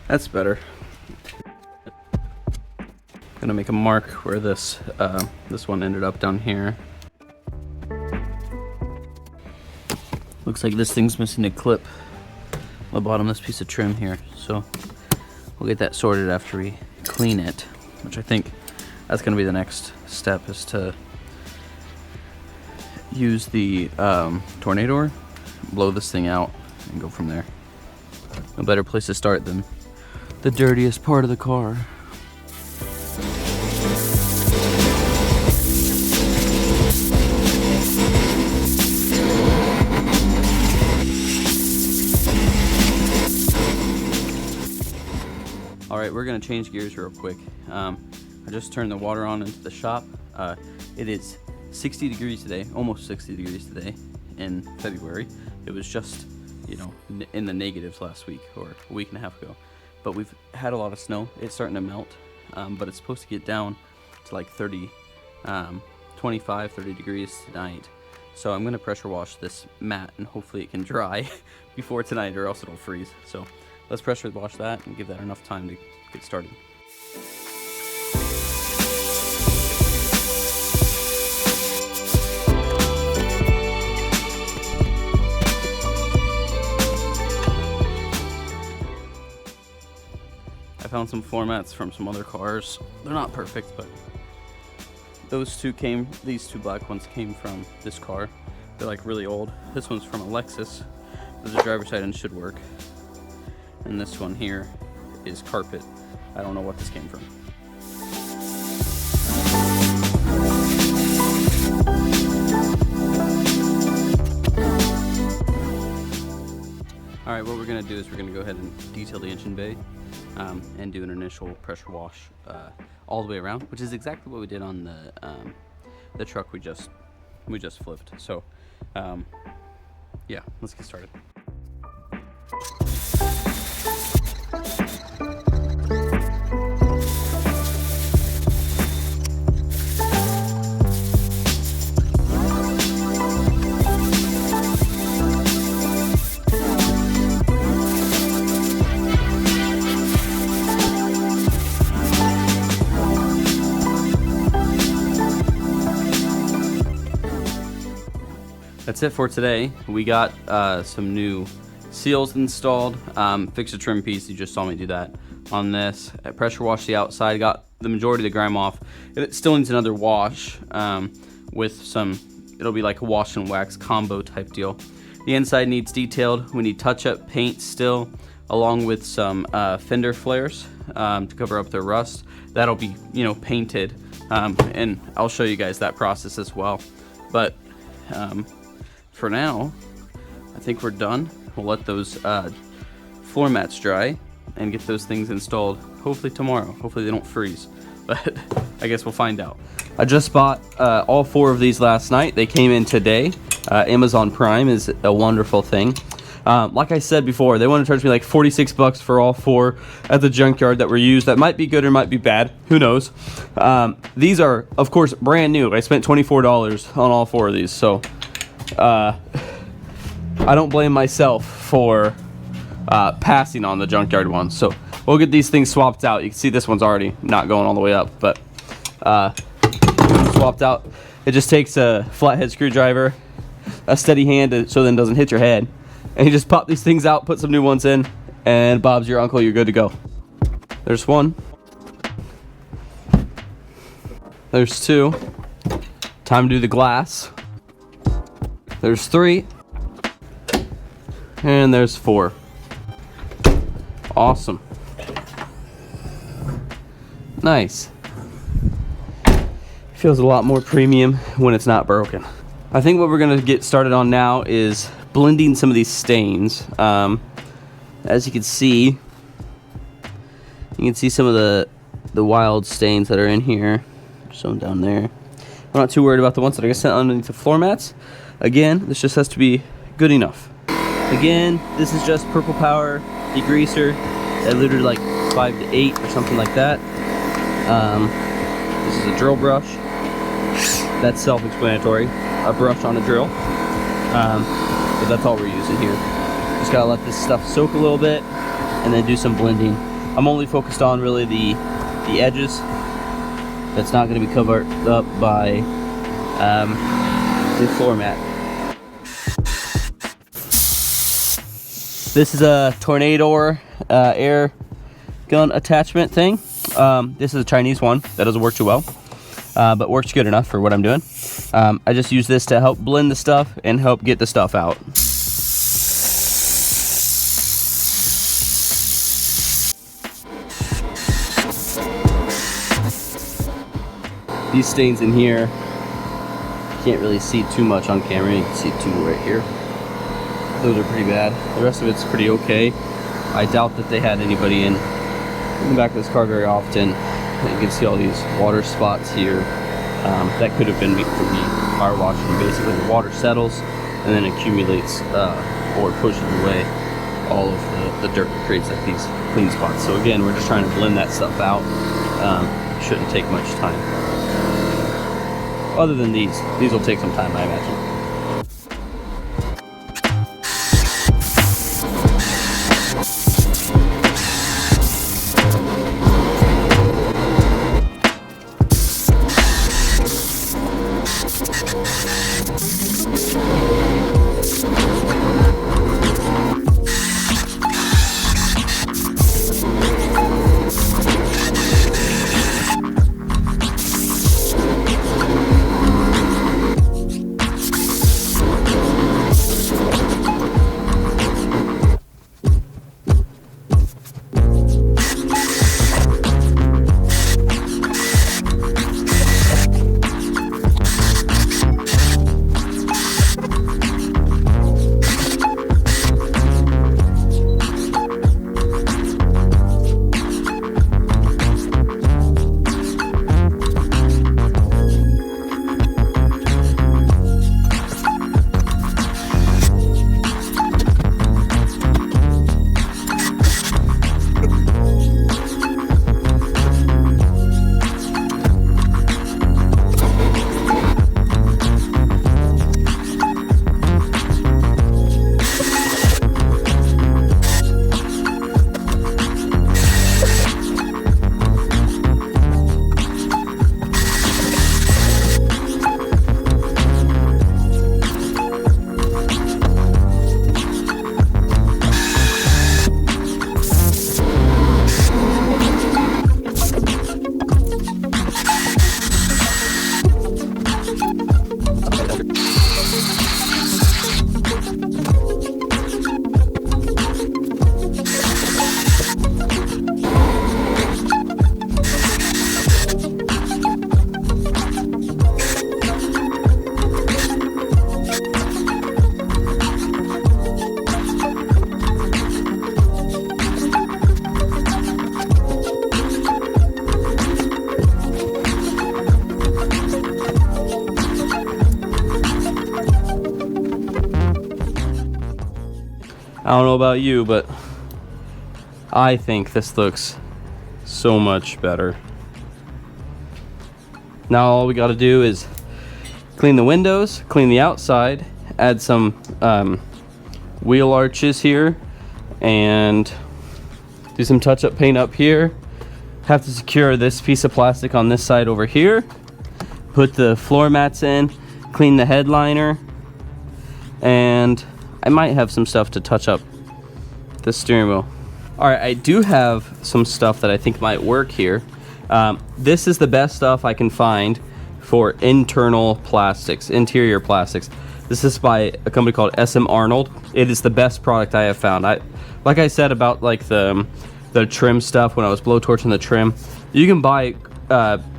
That's better. Gonna make a mark where this one ended up down here. Looks like this thing's missing a clip on the bottom of this piece of trim here, so we'll get that sorted after we clean it, which I think that's gonna be the next step, is to use the tornado, blow this thing out, and go from there. No better place to start than the dirtiest part of the car. All right, we're gonna change gears real quick. I just turned the water on into the shop. It is 60 degrees today, almost 60 degrees today in February. It was just, you know, in the negatives last week or a week and a half ago. But we've had a lot of snow. It's starting to melt, but it's supposed to get down to like 25, 30 degrees tonight. So I'm gonna pressure wash this mat, and hopefully it can dry before tonight, or else it'll freeze. So let's pressure wash that and give that enough time to get started. I found some floor mats from some other cars. They're not perfect, but these two black ones came from this car. They're like really old. This one's from a Lexus, but the driver's side end should work. And this one here is carpet. I don't know what this came from. All right, what we're gonna do is we're gonna go ahead and detail the engine bay and do an initial pressure wash all the way around, which is exactly what we did on the truck we just flipped. So yeah, let's get started. that's it for today. We got some new seals installed. Fixed a trim piece. You just saw me do that on this. I pressure washed the outside. Got the majority of the grime off. It still needs another wash with some. It'll be like a wash and wax combo type deal. The inside needs detailed. We need touch-up paint still, along with some fender flares to cover up the rust. That'll be, painted, and I'll show you guys that process as well. But for now, I think we're done. We'll let those floor mats dry and get those things installed hopefully tomorrow. Hopefully they don't freeze, but I guess we'll find out. I just bought all 4 of these last night. They came in today. Amazon Prime is a wonderful thing. Like I said before, they want to charge me like 46 bucks for all 4 at the junkyard that were used. That might be good or might be bad. Who knows? These are, of course, brand new. I spent $24 on all 4 of these. So I don't blame myself for passing on the junkyard ones. So we'll get these things swapped out. You can see this one's already not going all the way up, but swapped out. It just takes a flathead screwdriver, a steady hand so then it doesn't hit your head. And you just pop these things out, put some new ones in, and Bob's your uncle, you're good to go. There's 1. There's 2. Time to do the glass. There's 3. And there's 4. Awesome. Nice. Feels a lot more premium when it's not broken. I think what we're gonna get started on now is blending some of these stains. As you can see some of the wild stains that are in here. There's some down there. I'm not too worried about the ones that I sent underneath the floor mats. Again, this just has to be good enough. Again, this is just Purple Power degreaser. I literally like 5 to 8 or something like that. This is a drill brush. That's self-explanatory. A brush on a drill. But that's all we're using here. Just gotta let this stuff soak a little bit and then do some blending. I'm only focused on really the edges. That's not gonna be covered up by the floor mat. This is a Tornador air gun attachment thing. This is a Chinese one. That doesn't work too well, but works good enough for what I'm doing. I just use this to help blend the stuff and help get the stuff out. These stains in here, can't really see too much on camera. You can see 2 right here. Those are pretty bad. The rest of it's pretty okay. I doubt that they had anybody in the back of this car very often. You can see all these water spots here. That could have been me from me power washing. Basically, the water settles and then accumulates or pushes away all of the dirt that creates like these clean spots. So again, we're just trying to blend that stuff out. Shouldn't take much time. Other than these will take some time, I imagine. I don't know about you, but I think this looks so much better. Now all we got to do is clean the windows, clean the outside, add some wheel arches here, and do some touch-up paint up here. Have to secure this piece of plastic on this side over here. Put the floor mats in, clean the headliner, and I might have some stuff to touch up the steering wheel. All right, I do have some stuff that I think might work here. This is the best stuff I can find for internal plastics, interior plastics. This is by a company called SM Arnold. It is the best product I have found. Like I said about like the trim stuff when I was blowtorching the trim, you can buy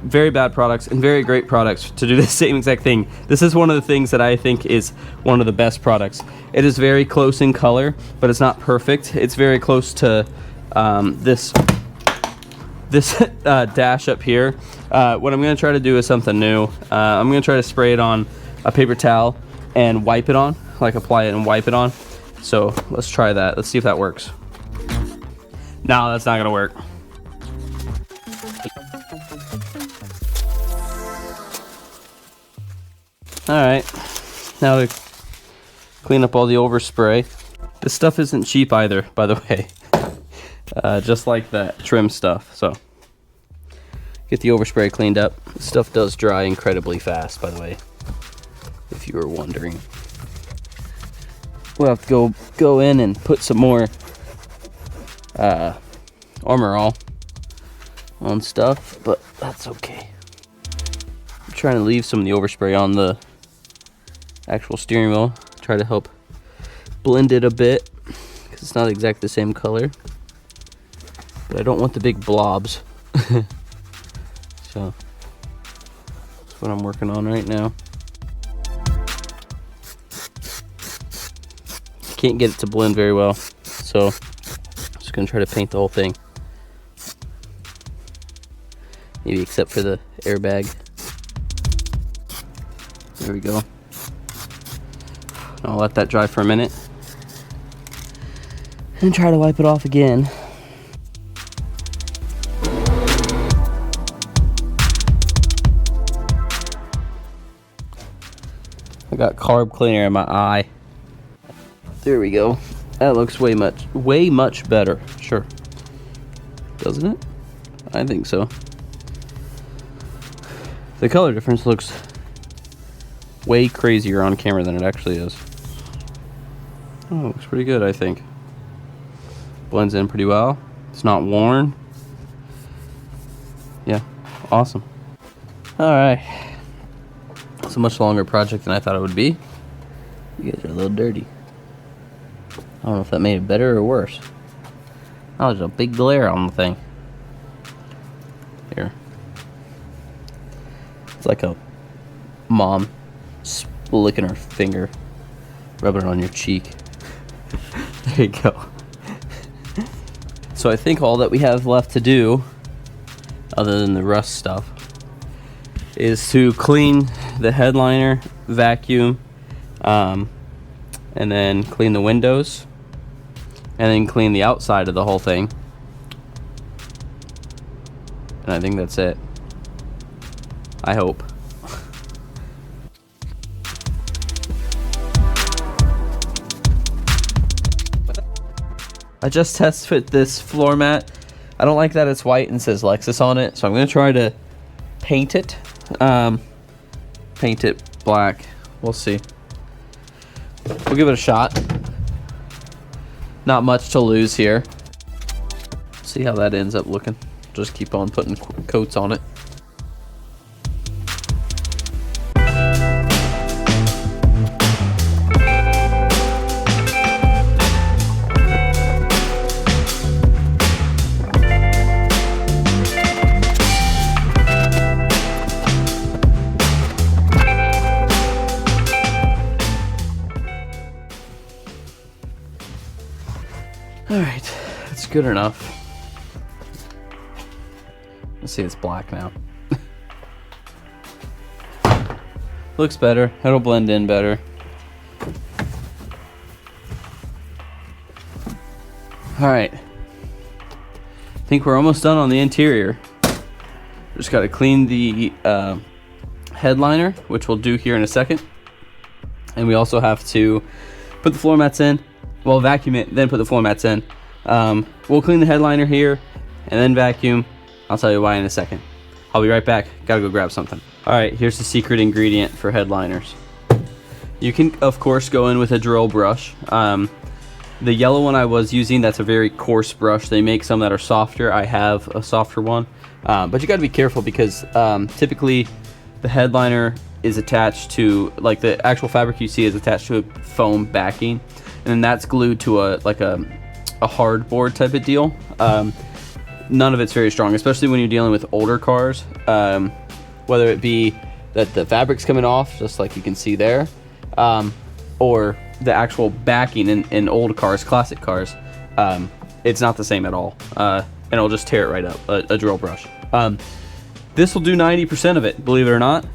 very bad products and very great products to do the same exact thing. This is one of the things that I think is one of the best products. It is very close in color, but it's not perfect. It's very close to this dash up here. What I'm going to try to do is something new. I'm going to try to spray it on a paper towel and wipe it on, like apply it and wipe it on. So let's try that. Let's see if that works. No, that's not going to work. Alright, now to clean up all the overspray. This stuff isn't cheap either, by the way. Just like that trim stuff. So, get the overspray cleaned up. This stuff does dry incredibly fast, by the way, if you were wondering. We'll have to go in and put some more Armor All on stuff, but that's okay. I'm trying to leave some of the overspray on the actual steering wheel. Try to help blend it a bit because it's not exactly the same color, but I don't want the big blobs. So that's what I'm working on right now. Can't get it to blend very well, so I'm just gonna try to paint the whole thing, maybe except for the airbag. There we go. I'll let that dry for a minute and try to wipe it off again. I got carb cleaner in my eye. There we go. That looks way much better. Sure. Doesn't it? I think so. The color difference looks way crazier on camera than it actually is. Oh, looks pretty good, I think. Blends in pretty well. It's not worn. Yeah, awesome. Alright. It's a much longer project than I thought it would be. You guys are a little dirty. I don't know if that made it better or worse. Oh, there's a big glare on the thing. Here. It's like a mom licking her finger, rubbing it on your cheek. There you go. So I think all that we have left to do, other than the rust stuff, is to clean the headliner, vacuum, and then clean the windows, and then clean the outside of the whole thing. And I think that's it. I hope. I just test fit this floor mat. I don't like that it's white and says Lexus on it, so I'm gonna try to paint it. Paint it black. We'll see. We'll give it a shot. Not much to lose here. See how that ends up looking. Just keep on putting coats on it. Alright, that's good enough. Let's see, it's black now. Looks better. It'll blend in better. All right, I think we're almost done on the interior. Just got to clean the headliner, which we'll do here in a second. And we also have to put the floor mats in. Well, vacuum it, then put the floor mats in. We'll clean the headliner here and then vacuum. I'll tell you why in a second. I'll be right back. Gotta go grab something. All right, here's the secret ingredient for headliners. You can, of course, go in with a drill brush. The yellow one I was using, that's a very coarse brush. They make some that are softer. I have a softer one. But you got to be careful because typically the headliner is attached to, like, the actual fabric you see is attached to a foam backing, and then that's glued to a hardboard type of deal. None of it's very strong, especially when you're dealing with older cars. Whether it be that the fabric's coming off, just like you can see there, or the actual backing in old cars, classic cars, it's not the same at all. And it'll just tear it right up, a drill brush. This will do 90% of it, believe it or not.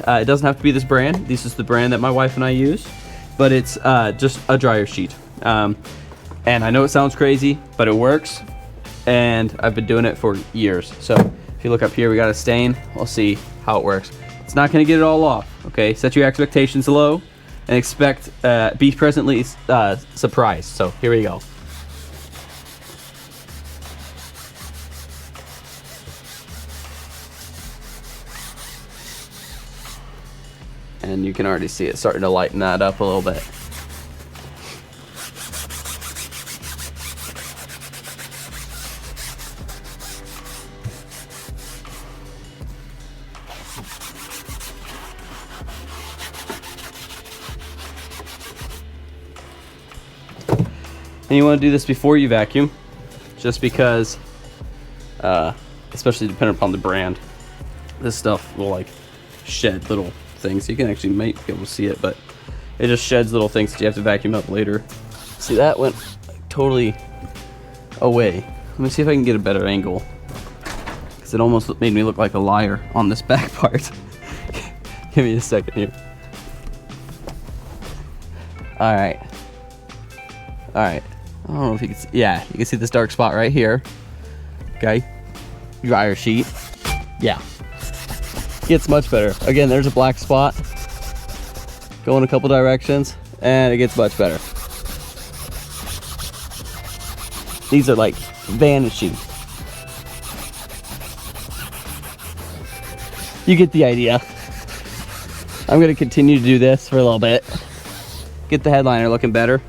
It doesn't have to be this brand. This is the brand that my wife and I use, but it's just a dryer sheet. And I know it sounds crazy, but it works, and I've been doing it for years. So if you look up here, we got a stain. We'll see how it works. It's not going to get it all off, okay? Set your expectations low and expect, be pleasantly surprised. So here we go. And you can already see it starting to lighten that up a little bit. And you want to do this before you vacuum, just because, especially depending upon the brand, this stuff will like shed little things. You can actually might be able to see it, but it just sheds little things that you have to vacuum up later. See, that went totally away. Let me see if I can get a better angle, because it almost made me look like a liar on this back part. Give me a second here. All right. I don't know if you can see. Yeah, you can see this dark spot right here. Okay. Dryer sheet. Yeah. Gets much better. Again, there's a black spot. Go in a couple directions, and it gets much better. These are like vanishing. You get the idea. I'm gonna continue to do this for a little bit. Get the headliner looking better.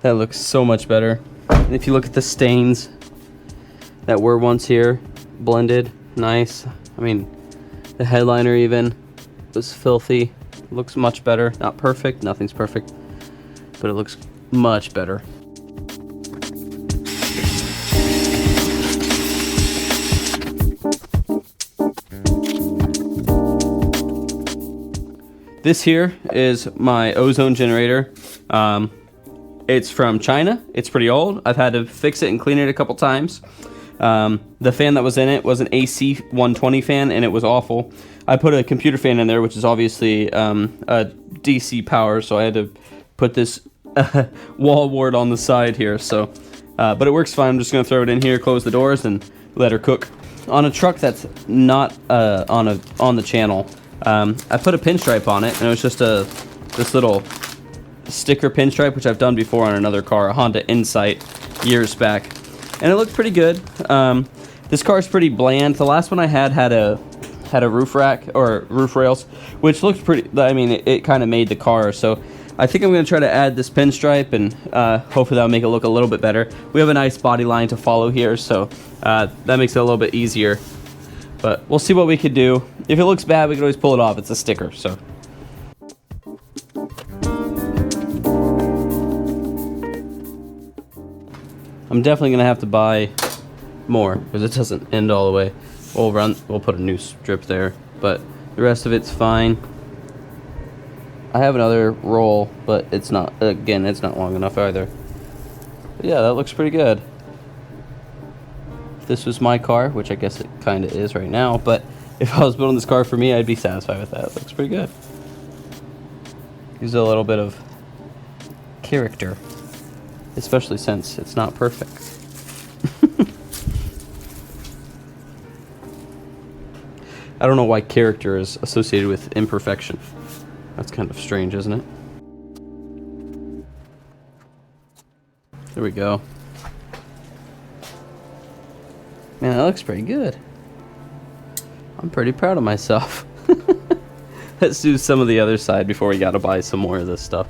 That looks so much better. And if you look at the stains that were once here, blended, nice. I mean, the headliner even was filthy. Looks much better. Not perfect, nothing's perfect, but it looks much better. This here is my ozone generator. It's from China. It's pretty old. I've had to fix it and clean it a couple times. The fan that was in it was an AC 120 fan, and it was awful. I put a computer fan in there, which is obviously a DC power, so I had to put this wall wart on the side here. So, but it works fine. I'm just gonna throw it in here, close the doors, and let her cook. On a truck that's not on the channel, I put a pinstripe on it, and it was just this little sticker pinstripe, which I've done before on another car, a Honda Insight, years back, and it looked pretty good. This car is pretty bland. The last one I had a roof rack or roof rails, which looked pretty. I mean, it kind of made the car. So I think I'm going to try to add this pinstripe, and hopefully that'll make it look a little bit better. We have a nice body line to follow here, so that makes it a little bit easier. But we'll see what we could do. If it looks bad, we can always pull it off. It's a sticker, so. I'm definitely gonna have to buy more because it doesn't end all the way. We'll put a new strip there, but The rest of it's fine. I have another roll, but it's not, again, it's not long enough either. But yeah, that looks pretty good. If this was my car, which I guess it kind of is right now, but if I was building this car for me, I'd be satisfied with that. It looks pretty good. Gives it a little bit of character, especially since it's not perfect. I don't know why character is associated with imperfection. That's kind of strange, isn't it? There we go. Man, that looks pretty good. I'm pretty proud of myself. Let's do some of the other side before we gotta buy some more of this stuff.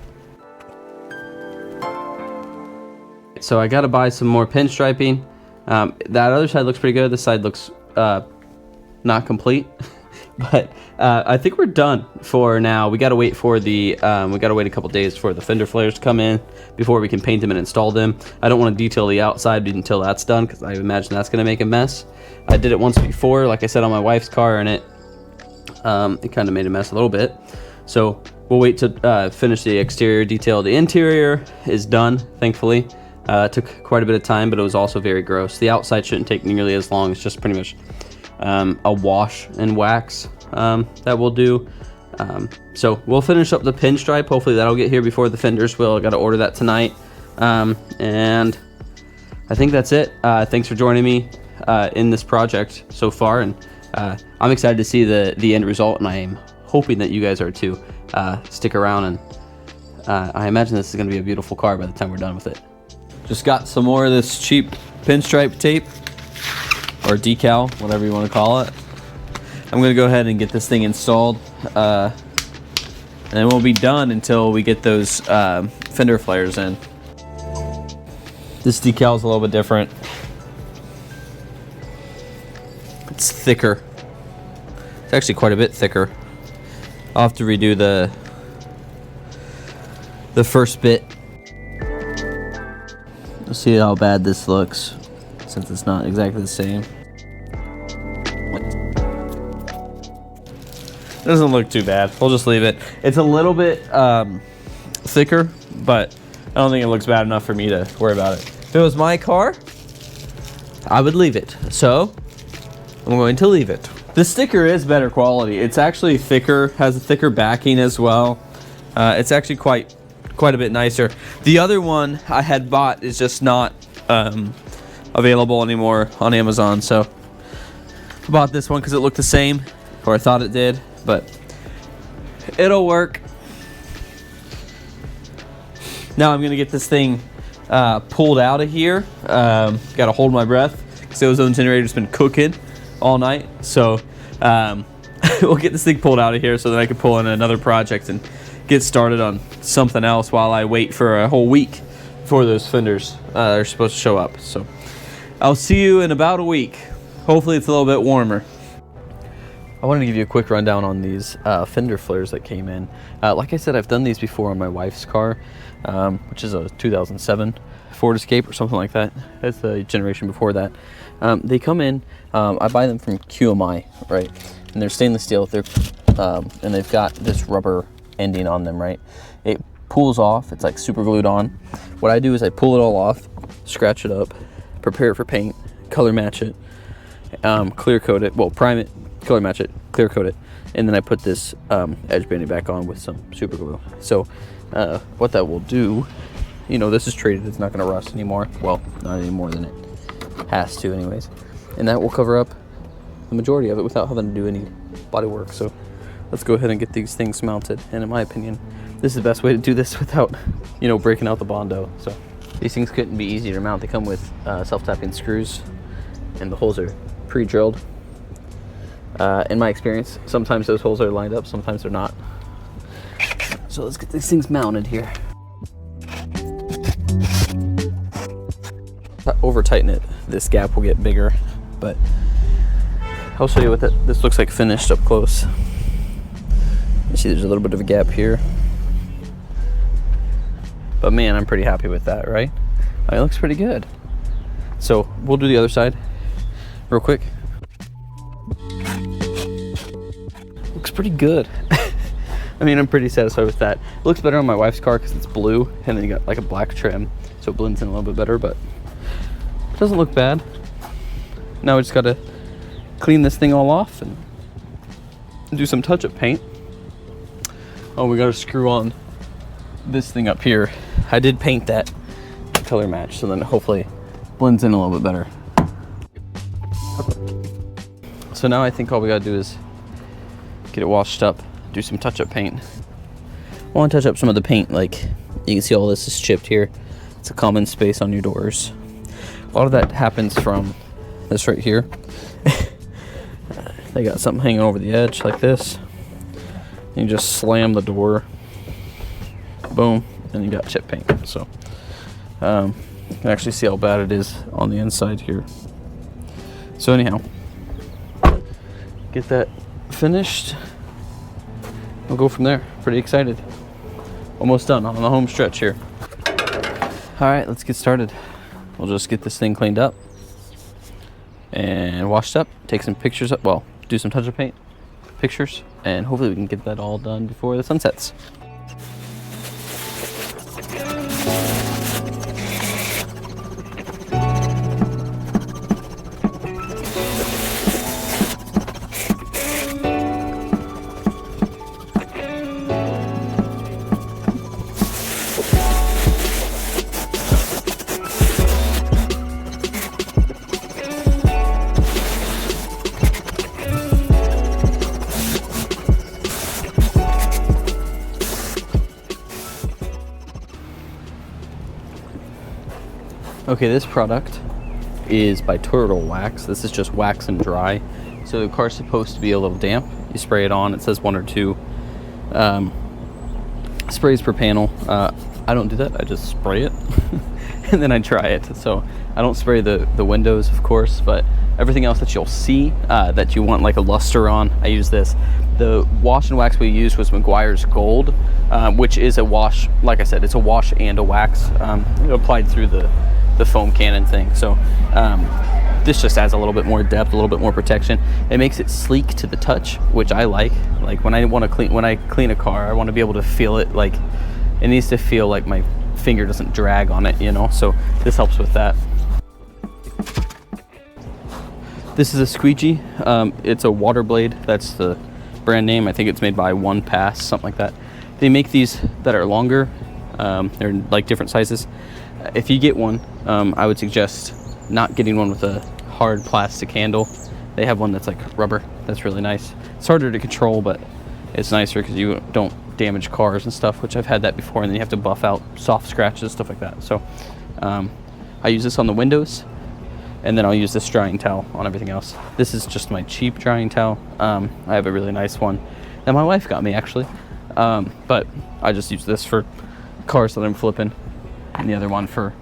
So I gotta buy some more pinstriping. That other side looks pretty good. This side looks not complete. But I think we're done for now. We gotta wait for the we gotta wait a couple days for the fender flares to come in before we can paint them and install them. I don't want to detail the outside until that's done, because I imagine that's gonna make a mess. I did it once before, like I said, on my wife's car, and it kind of made a mess a little bit. So we'll wait to finish the exterior detail. The interior is done, thankfully. It took quite a bit of time, but it was also very gross. The outside shouldn't take nearly as long. It's just pretty much a wash and wax that we'll do. So we'll finish up the pinstripe. Hopefully that'll get here before the fenders will. I got to order that tonight. And I think that's it. Thanks for joining me in this project so far, and I'm excited to see the end result, and I am hoping that you guys are too. Stick around, and I imagine this is going to be a beautiful car by the time we're done with it. Just got some more of this cheap pinstripe tape, or decal, whatever you want to call it. I'm going to go ahead and get this thing installed, and it won't be done until we get those fender flares in. This decal is a little bit different. It's thicker. It's actually quite a bit thicker. I'll have to redo the first bit. Let's see how bad this looks, since it's not exactly the same. Doesn't look too bad. We'll just leave it. It's a little bit thicker, but I don't think it looks bad enough for me to worry about it. If it was my car, I would leave it. So I'm going to leave it. The sticker is better quality. It's actually thicker, has a thicker backing as well. It's actually quite a bit nicer. The other one I had bought is just not available anymore on Amazon, so I bought this one because it looked the same, or I thought it did, but it'll work. Now I'm gonna get this thing pulled out of here. Gotta hold my breath because the ozone generator's been cooking all night, so we'll get this thing pulled out of here so that I can pull in another project and get started on something else while I wait for a whole week before those fenders are supposed to show up. So I'll see you in about a week. Hopefully it's a little bit warmer. I wanted to give you a quick rundown on these fender flares that came in. Like I said, I've done these before on my wife's car, which is a 2007 Ford Escape or something like that. That's the generation before that. They come in, I buy them from QMI, right? And they're stainless steel. They're and they've got this rubber ending on them, right? It pulls off. It's like super glued on. What I do is I pull it all off, scratch it up, prepare it for paint, color match it, clear coat it, well, prime it, color match it, clear coat it, and then I put this edge banding back on with some super glue. So what that will do, you know, this is treated, it's not going to rust anymore. Well, not any more than it has to anyways. And that will cover up the majority of it without having to do any body work. So let's go ahead and get these things mounted. And in my opinion, this is the best way to do this without, you know, breaking out the Bondo. So these things couldn't be easier to mount. They come with self-tapping screws, and the holes are pre-drilled. In my experience, sometimes those holes are lined up, sometimes they're not. So let's get these things mounted here. Over tighten it, this gap will get bigger, but I'll show you what this looks like finished up close. You see there's a little bit of a gap here, but man, I'm pretty happy with that, right? I mean, it looks pretty good. So we'll do the other side real quick. looks pretty good. I mean, I'm pretty satisfied with that. It looks better on my wife's car because it's blue, and then you got like a black trim, so it blends in a little bit better, but it doesn't look bad. Now we just gotta clean this thing all off and do some touch-up paint. Oh, we gotta screw on this thing up here. I did paint that color match, so then hopefully it blends in a little bit better. So now I think all we gotta do is get it washed up, do some touch-up paint. I want to touch up some of the paint, like you can see all this is chipped here. It's a common space on your doors. A lot of that happens from this right here. They got something hanging over the edge like this. You just slam the door, boom, and you got chip paint. So you can actually see how bad it is on the inside here. So anyhow, get that finished. We'll go from there. Pretty excited. Almost done on the home stretch here. All right, let's get started. We'll just get this thing cleaned up and washed up, take some pictures up, well, do some touch-up paint pictures, and hopefully we can get that all done before the sun sets. Okay, this product is by Turtle Wax. This is just wax and dry. So the car's supposed to be a little damp. You spray it on, it says 1 or 2 sprays per panel. I don't do that, I just spray it and then I dry it. So I don't spray the windows, of course, but everything else that you'll see that you want like a luster on, I use this. The wash and wax we used was McGuire's Gold, which is a wash, like I said, it's a wash and a wax. Applied through the foam cannon thing. So this just adds a little bit more depth, a little bit more protection. It makes it sleek to the touch, which I like. Like when I clean a car, I want to be able to feel it. Like it needs to feel like my finger doesn't drag on it, you know. So this helps with that. This is a squeegee. It's a water blade. That's the brand name. I think it's made by One Pass, something like that. They make these that are longer. They're like different sizes. If you get one, I would suggest not getting one with a hard plastic handle. They have one that's like rubber. That's really nice. It's harder to control, but it's nicer because you don't damage cars and stuff, which I've had that before, and then you have to buff out soft scratches, stuff like that. So I use this on the windows, and then I'll use this drying towel on everything else. This is just my cheap drying towel. I have a really nice one that my wife got me, actually. But I just use this for cars that I'm flipping, and the other one for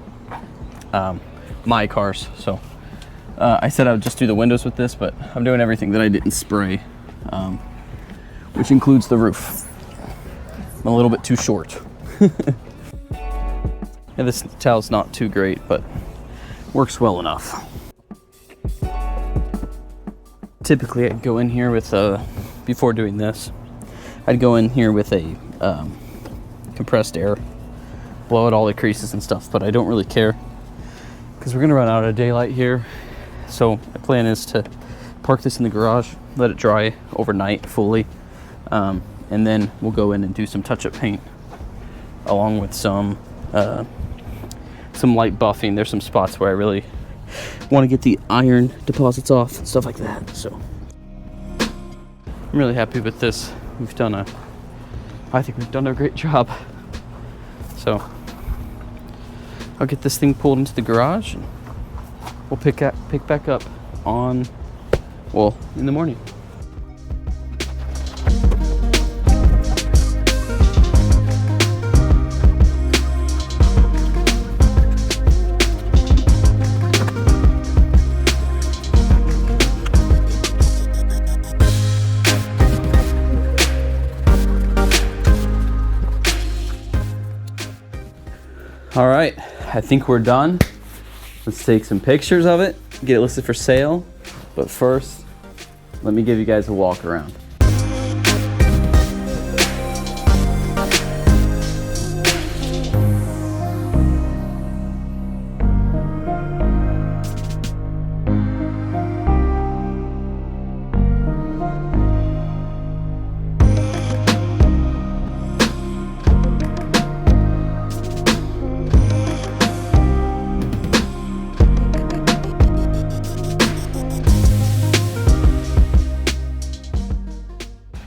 my cars. So I said I would just do the windows with this, but I'm doing everything that I didn't spray, which includes the roof. I'm a little bit too short. Yeah, this towel's not too great, but works well enough. Typically I'd go in here with before doing this, I'd go in here with a compressed air, blow out all the creases and stuff, but I don't really care because we're gonna run out of daylight here. So my plan is to park this in the garage, let it dry overnight fully, and then we'll go in and do some touch-up paint along with some light buffing. There's some spots where I really want to get the iron deposits off and stuff like that. So I'm really happy with this. I think we've done a great job. So I'll get this thing pulled into the garage and we'll pick back up in the morning. All right, I think we're done. Let's take some pictures of it, get it listed for sale. But first, let me give you guys a walk around.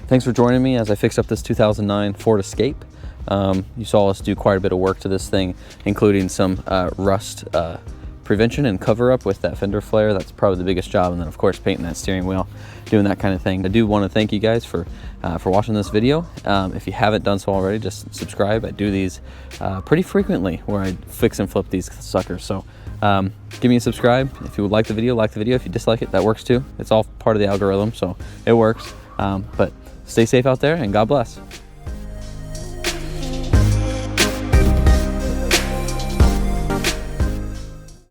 thanks for joining me as I fix up this 2009 Ford Escape. You saw us do quite a bit of work to this thing, including some rust prevention and cover up with that fender flare. That's probably the biggest job, and then of course painting that steering wheel, doing that kind of thing. I do want to thank you guys for watching this video. If you haven't done so already, just subscribe. I do these pretty frequently where I fix and flip these suckers. So give me a subscribe. If you would like the video, like the video. If you dislike it, that works too. It's all part of the algorithm, so it works. But stay safe out there, and God bless.